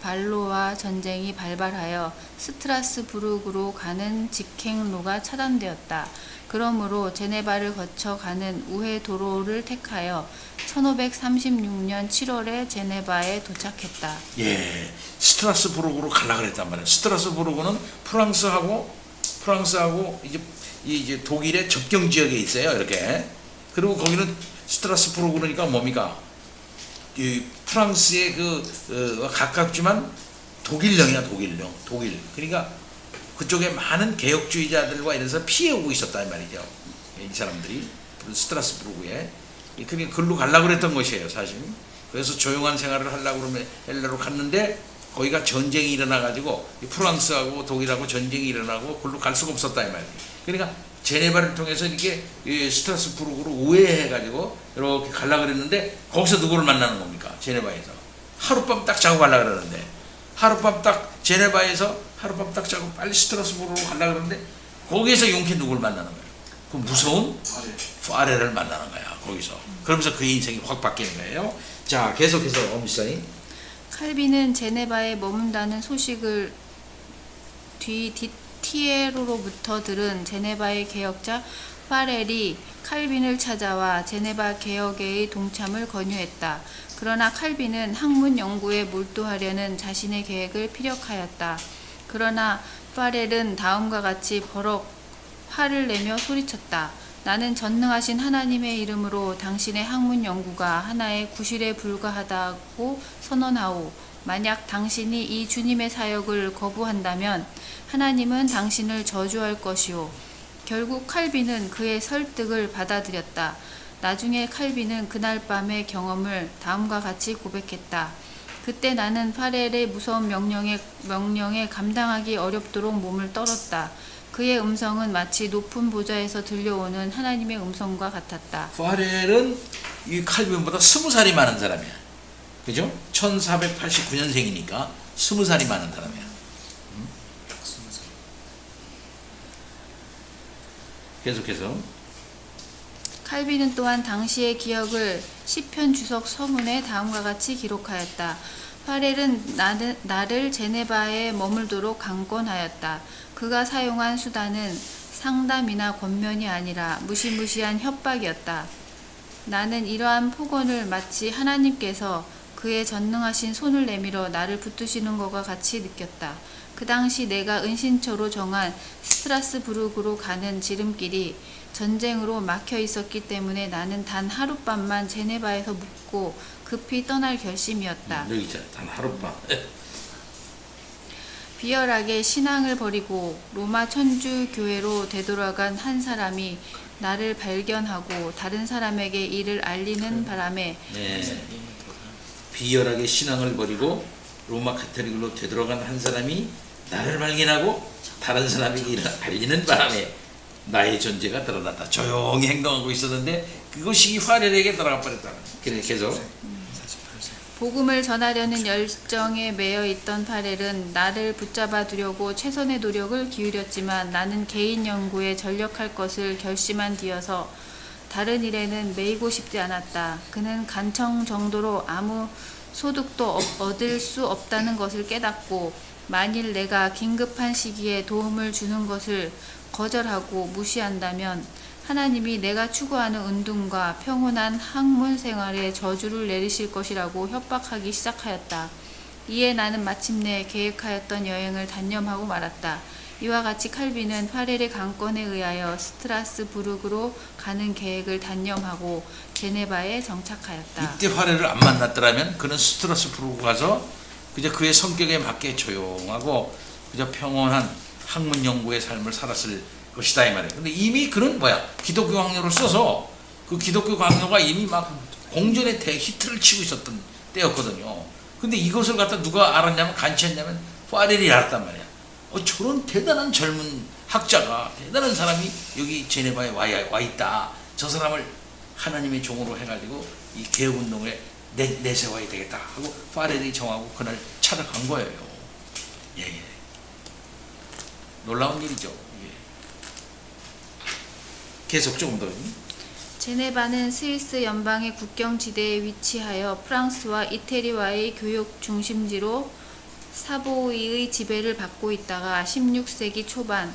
발로와 전쟁이 발발하여 스트라스부르크로 가는 직행로가 차단되었다. 그러므로 제네바를 거쳐 가는 우회 도로를 택하여 1536년 7월에 제네바에 도착했다. 예, 스트라스부르크로 가려고 그랬단 말이에요. 스트라스부르크는 프랑스하고 이제 독일의 접경 지역에 있어요. 이렇게. 그리고 거기는 스트라스부르크니까 뭡니까? 이 프랑스의 가깝지만 독일령이야, 독일. 그러니까 그쪽에 많은 개혁주의자들과 이래서 피해오고 있었다 이 말이죠. 이 사람들이 스트라스부르크에. 그러니까 글로 가려고 그랬던 것이에요, 사실. 그래서 조용한 생활을 하려고 그러면 헬라로 갔는데 거기가 전쟁이 일어나가지고 프랑스하고 독일하고 전쟁이 일어나고 글로 갈 수가 없었다 이 말이에요. 그러니까 제네바를 통해서 이렇게 스트라스부르크로 우회해가지고 이렇게 가려고 그랬는데 거기서 누구를 만나는 겁니까? 제네바에서. 하룻밤 딱 자고 가려고 그러는데 하룻밤 딱 제네바에서 하룻밤 딱 자고 빨리 스트라스부르크로 가려고 그러는데 거기에서 용케 누구를 만나는 거예요? 그 무서운 파레를 만나는 거야, 거기서. 그러면서 그의 인생이 확 바뀌는 거예요. 자, 계속해서 엄지사님. 칼빈은 제네바에 머문다는 소식을 티에로로부터 들은 제네바의 개혁자 파렐이 칼빈을 찾아와 제네바 개혁의 동참을 권유했다. 그러나 칼빈은 학문 연구에 몰두하려는 자신의 계획을 피력하였다. 그러나 파렐은 다음과 같이 버럭 화를 내며 소리쳤다. 나는 전능하신 하나님의 이름으로 당신의 학문 연구가 하나의 구실에 불과하다고 선언하오. 만약 당신이 이 주님의 사역을 거부한다면 하나님은 당신을 저주할 것이오. 결국 칼빈은 그의 설득을 받아들였다. 나중에 칼빈은 그날 밤의 경험을 다음과 같이 고백했다. 그때 나는 파렐의 무서운 명령에 감당하기 어렵도록 몸을 떨었다. 그의 음성은 마치 높은 보좌에서 들려오는 하나님의 음성과 같았다. 파렐은 이 칼빈보다 20살이 많은 사람이야. 그죠? 1489년생이니까 20살이 많은 사람이야. 계속해서. 칼빈은 또한 당시의 기억을 시편 주석 서문에 다음과 같이 기록하였다. 파렐은 나를 제네바에 머물도록 강권하였다. 그가 사용한 수단은 상담이나 권면이 아니라 무시무시한 협박이었다. 나는 이러한 폭언을 마치 하나님께서 그의 전능하신 손을 내밀어 나를 붙드시는 것과 같이 느꼈다. 그 당시 내가 은신처로 정한 스트라스부르크로 가는 지름길이 전쟁으로 막혀 있었기 때문에 나는 단 하룻밤만 제네바에서 묵고 급히 떠날 결심이었다. 여기 있잖아, 단 하룻밤. 비열하게 신앙을 버리고 로마 천주교회로 되돌아간 한 사람이 나를 발견하고 다른 사람에게 이를 알리는 바람에 비열하게 신앙을 버리고 로마 카톨릭으로 되돌아간 한 사람이 나를 발견하고 다른 사람에게 이를 알리는 바람에 나의 존재가 드러났다. 조용히 행동하고 있었는데 그것이 화렐에게 들어가 버렸다. 그래 계속 복음을 전하려는 열정에 매여 있던 파렐은 나를 붙잡아 두려고 최선의 노력을 기울였지만 나는 개인 연구에 전력할 것을 결심한 뒤여서 다른 일에는 매이고 싶지 않았다. 그는 간청 정도로 아무 소득도 얻을 수 없다는 것을 깨닫고 만일 내가 긴급한 시기에 도움을 주는 것을 거절하고 무시한다면 하나님이 내가 추구하는 운동과 평온한 학문 생활에 저주를 내리실 것이라고 협박하기 시작하였다. 이에 나는 마침내 계획하였던 여행을 단념하고 말았다. 이와 같이 칼빈은 화렐의 강권에 의하여 스트라스부르크로 가는 계획을 단념하고 제네바에 정착하였다. 이때 화렐을 안 만났더라면 그는 스트라스부르크 가서 그저 그의 성격에 맞게 조용하고 그저 평온한 학문 연구의 삶을 살았을 것이다 이 말이에요. 근데 이미 그는 기독교 강요를 써서 그 기독교 강요가 이미 막 공전의 대히트를 치고 있었던 때였거든요. 근데 이것을 갖다 누가 알았냐면 간치했냐면 화렐이 알았단 말이야. 저런 대단한 젊은 학자가 대단한 사람이 여기 제네바에 와 있다. 저 사람을 하나님의 종으로 해가지고 이 개혁운동에 내세워야 되겠다 하고 화렐이 정하고 그날 차를 간 거예요. 예. 놀라운 일이죠. 예. 계속 조금 더. 제네바는 스위스 연방의 국경지대에 위치하여 프랑스와 이태리와의 교육 중심지로 사보이의 지배를 받고 있다가 16세기 초반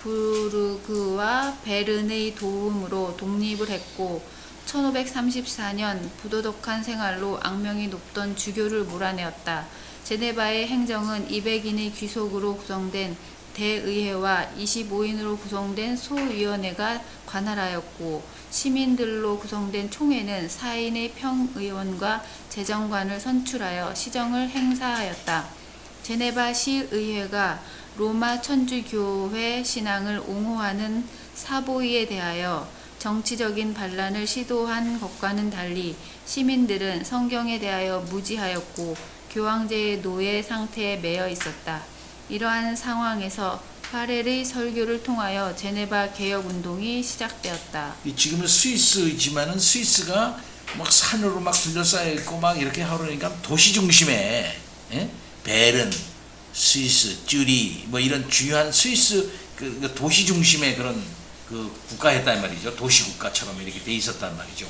프리부르그와 베른의 도움으로 독립을 했고 1534년 부도덕한 생활로 악명이 높던 주교를 몰아내었다. 제네바의 행정은 200인의 귀속으로 구성된 대의회와 25인으로 구성된 소위원회가 관할하였고 시민들로 구성된 총회는 4인의 평의원과 재정관을 선출하여 시정을 행사하였다. 제네바 시의회가 로마 천주교회 신앙을 옹호하는 사보이에 대하여 정치적인 반란을 시도한 것과는 달리 시민들은 성경에 대하여 무지하였고 교황제의 노예 상태에 매여 있었다. 이러한 상황에서 화렐의 설교를 통하여 제네바 개혁운동이 시작되었다. 지금은 스위스지만은 스위스가 막 산으로 막 둘러싸여 있고 막 이렇게 하려니까 도시 중심에 베른, 스위스, 쭈리 뭐 이런 중요한 스위스 그 도시 중심의 그런 그 국가였단 말이죠. 도시 국가처럼 이렇게 돼 있었단 말이죠.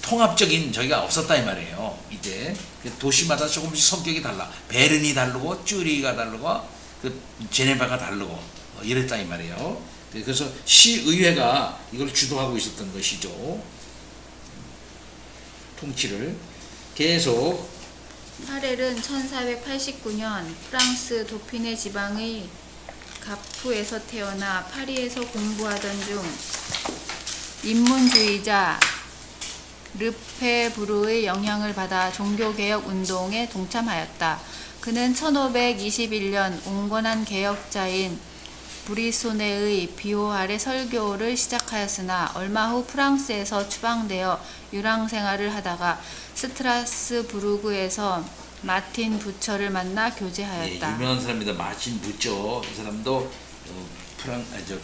통합적인 저기가 없었다 이 말이에요. 이때 도시마다 조금씩 성격이 달라. 베른이 다르고 쭈리가 다르고 그 제네바가 다르고 이랬다 이 말이에요. 그래서 시의회가 이걸 주도하고 있었던 것이죠. 통치를 계속. 화렐은 1489년 프랑스 도피네 지방의 가푸에서 태어나 파리에서 공부하던 중 인문주의자 르페브르의 영향을 받아 종교개혁 운동에 동참하였다. 그는 1521년 온건한 개혁자인 브리소네의 비호 아래 설교를 시작하였으나 얼마 후 프랑스에서 추방되어 유랑 생활을 하다가 스트라스부르크에서 마틴 부처를 만나 교제하였다. 유명한 사람입니다. 마틴 부처. 이 사람도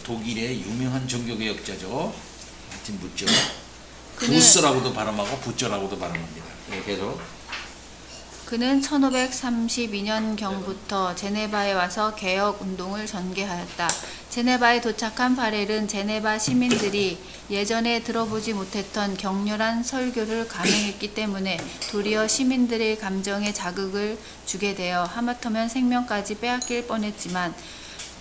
독일의 유명한 종교개혁자죠. 마틴 부처. 부스라고도 발음하고 부처라고도 발음합니다. 계속. 그는 1532년경부터 제네바에 와서 개혁 운동을 전개하였다. 제네바에 도착한 화렐은 제네바 시민들이 예전에 들어보지 못했던 격렬한 설교를 감행했기 때문에 도리어 시민들의 감정에 자극을 주게 되어 하마터면 생명까지 빼앗길 뻔했지만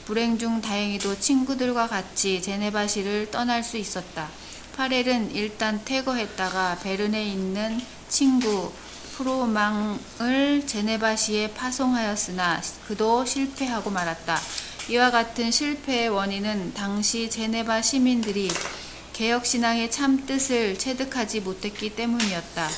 불행 중 다행히도 친구들과 같이 제네바시를 떠날 수 있었다. 화렐은 일단 퇴거했다가 베른에 있는 친구 프로망을 제네바시에 파송하였으나 그도 실패하고 말았다. 이와 같은 실패의 원인은 당시 제네바 시민들이 개혁신앙의 참 뜻을 체득하지 못했기 때문이었다.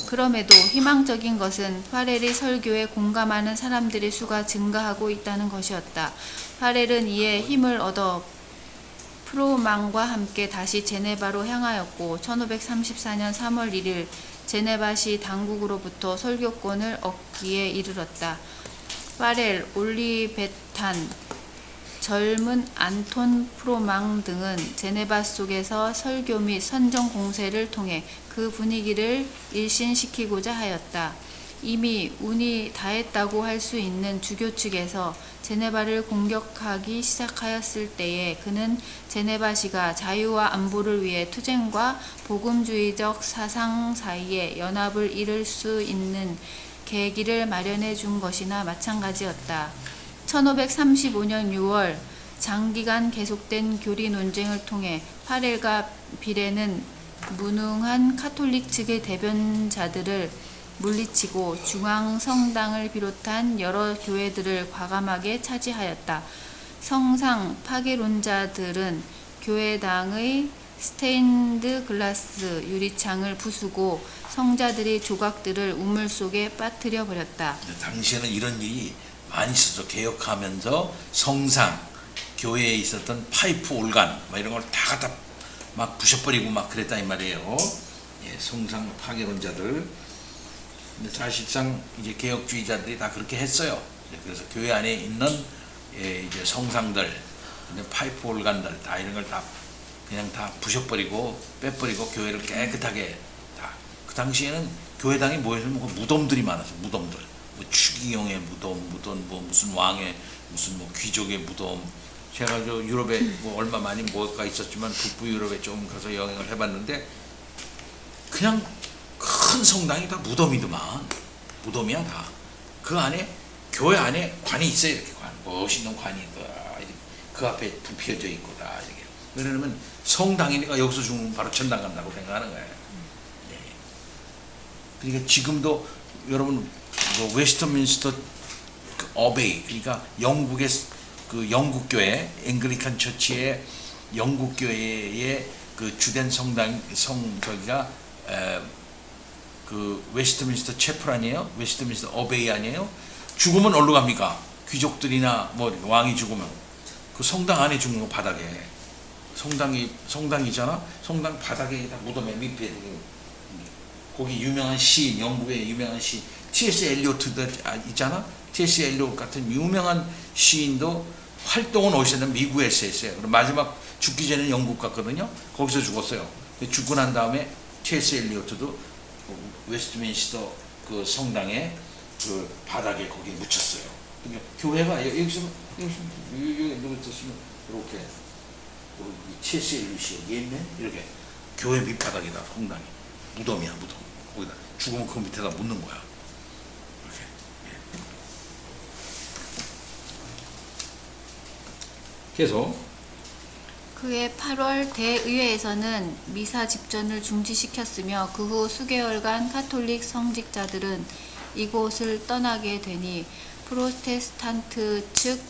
그럼에도 희망적인 것은 화렐의 설교에 공감하는 사람들의 수가 증가하고 있다는 것이었다. 화렐은 이에 힘을 얻어 프로망과 함께 다시 제네바로 향하였고 1534년 3월 1일 제네바시 당국으로부터 설교권을 얻기에 이르렀다. 파렐, 올리베탄, 젊은 안톤 프로망 등은 제네바 속에서 설교 및 선정 공세를 통해 그 분위기를 일신시키고자 하였다. 이미 운이 다했다고 할 수 있는 주교 측에서 제네바를 공격하기 시작하였을 때에 그는 제네바시가 자유와 안보를 위해 투쟁과 복음주의적 사상 사이에 연합을 이룰 수 있는 계기를 마련해 준 것이나 마찬가지였다. 1535년 6월 장기간 계속된 교리 논쟁을 통해 파렐과 비레는 무능한 카톨릭 측의 대변자들을 물리치고 중앙 성당을 비롯한 여러 교회들을 과감하게 차지하였다. 성상 파괴론자들은 교회당의 스테인드 글라스 유리창을 부수고 성자들의 조각들을 우물 속에 빠뜨려 버렸다. 당시에는 이런 일이 많이 있었죠. 개혁하면서 성상, 교회에 있었던 파이프 올간 이런 걸 다 갖다 막 부셔버리고 막 그랬다 이 말이에요. 예, 성상 파괴론자들. 근데 사실상 이제 개혁주의자들이 다 그렇게 했어요. 그래서 교회 안에 있는 이제 성상들, 파이프 올간들 다 이런 걸 다 그냥 다 부셔버리고 빼버리고 교회를 깨끗하게 다. 그 당시에는 교회당이 뭐였냐면 무덤들이 많았어요. 무덤들. 뭐 추기경의 무덤, 뭐 무슨 왕의 무슨 뭐 귀족의 무덤. 제가 저 유럽에 뭐 얼마 많이 뭐가 있었지만 북부 유럽에 좀 가서 여행을 해봤는데 그냥 큰 성당이 다 무덤이더만. 무덤이야 다. 그 안에 교회 안에 관이 있어요. 이렇게 관, 멋있는 관이 그 앞에 불 피어져 있고 다 이렇게. 그러면 성당이니까 여기서 죽으면 바로 천당 간다고 생각하는 거예요. 네. 그러니까 지금도 여러분 뭐 웨스트민스터 그 어베이, 그러니까 영국의 그 영국 교회 앵글리칸 처치의 영국 교회의 그 주된 성당 저기가 그 웨스트민스터 채플 아니에요? 웨스트민스터 어베이 아니에요? 죽으면 어디로 갑니까? 귀족들이나 뭐 왕이 죽으면 그 성당 안에 죽는 거 바닥에. 성당이잖아. 성당 바닥에 다 무덤에 밑에 거기 유명한 시인, 영국의 유명한 시인 T.S. 엘리오트도 있잖아. T.S. 엘리오트 같은 유명한 시인도 활동은 어디서는 미국에서 했어요. 그리고 마지막 죽기 전에 영국 갔거든요. 거기서 죽었어요. 죽고 난 다음에 T.S. 엘리오트도 웨스트민스터 그 성당의 그 바닥에 거기에 묻혔어요. 그러니까 교회가 여기서 누구 드시면 이렇게 T.S. 엘리오트 옛날 이렇게 교회 밑바닥이다. 성당이 무덤이야 무덤. 거기다 죽으면 그 밑에다 묻는 거야. 이렇게. 계속. 그해 8월 대의회에서는 미사 집전을 중지시켰으며 그 후 수개월간 카톨릭 성직자들은 이곳을 떠나게 되니 프로테스탄트 측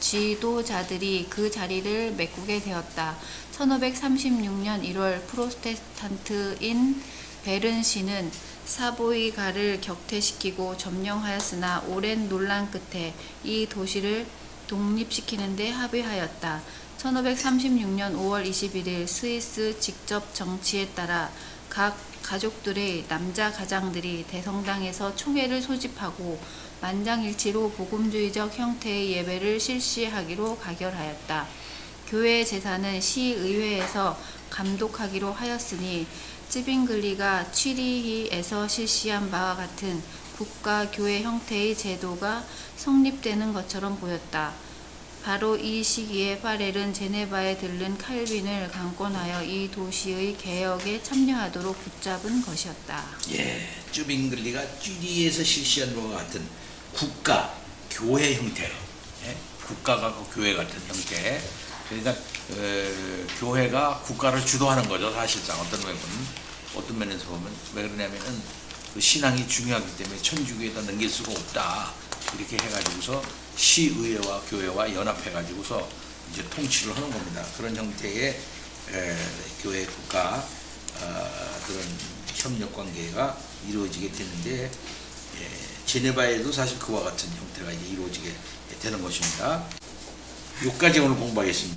지도자들이 그 자리를 메꾸게 되었다. 1536년 1월 프로테스탄트인 베른시는 사보이가를 격퇴시키고 점령하였으나 오랜 논란 끝에 이 도시를 독립시키는 데 합의하였다. 1536년 5월 21일 스위스 직접 정치에 따라 각 가족들의 남자 가장들이 대성당에서 총회를 소집하고 만장일치로 복음주의적 형태의 예배를 실시하기로 가결하였다. 교회 제사는 시의회에서 감독하기로 하였으니 찌빙글리가 취리히에서 실시한 바와 같은 국가-교회 형태의 제도가 성립되는 것처럼 보였다. 바로 이 시기에 파렐은 제네바에 들른 칼빈을 강권하여 이 도시의 개혁에 참여하도록 붙잡은 것이었다. 예, 쭈빙글리가 쥐리에서 실시한 것과 같은 국가, 교회 형태, 예? 국가가 교회 같은 형태. 그러니까 교회가 국가를 주도하는 거죠. 사실상 어떤 면에서 보면 왜 그러냐면은 그 신앙이 중요하기 때문에 천주교에다 넘길 수가 없다. 이렇게 해가지고서 시의회와 교회와 연합해가지고서 이제 통치를 하는 겁니다. 그런 형태의 교회 국가 그런 협력 관계가 이루어지게 되는데 제네바에도 사실 그와 같은 형태가 이제 이루어지게 되는 것입니다. 여기까지 오늘 공부하겠습니다.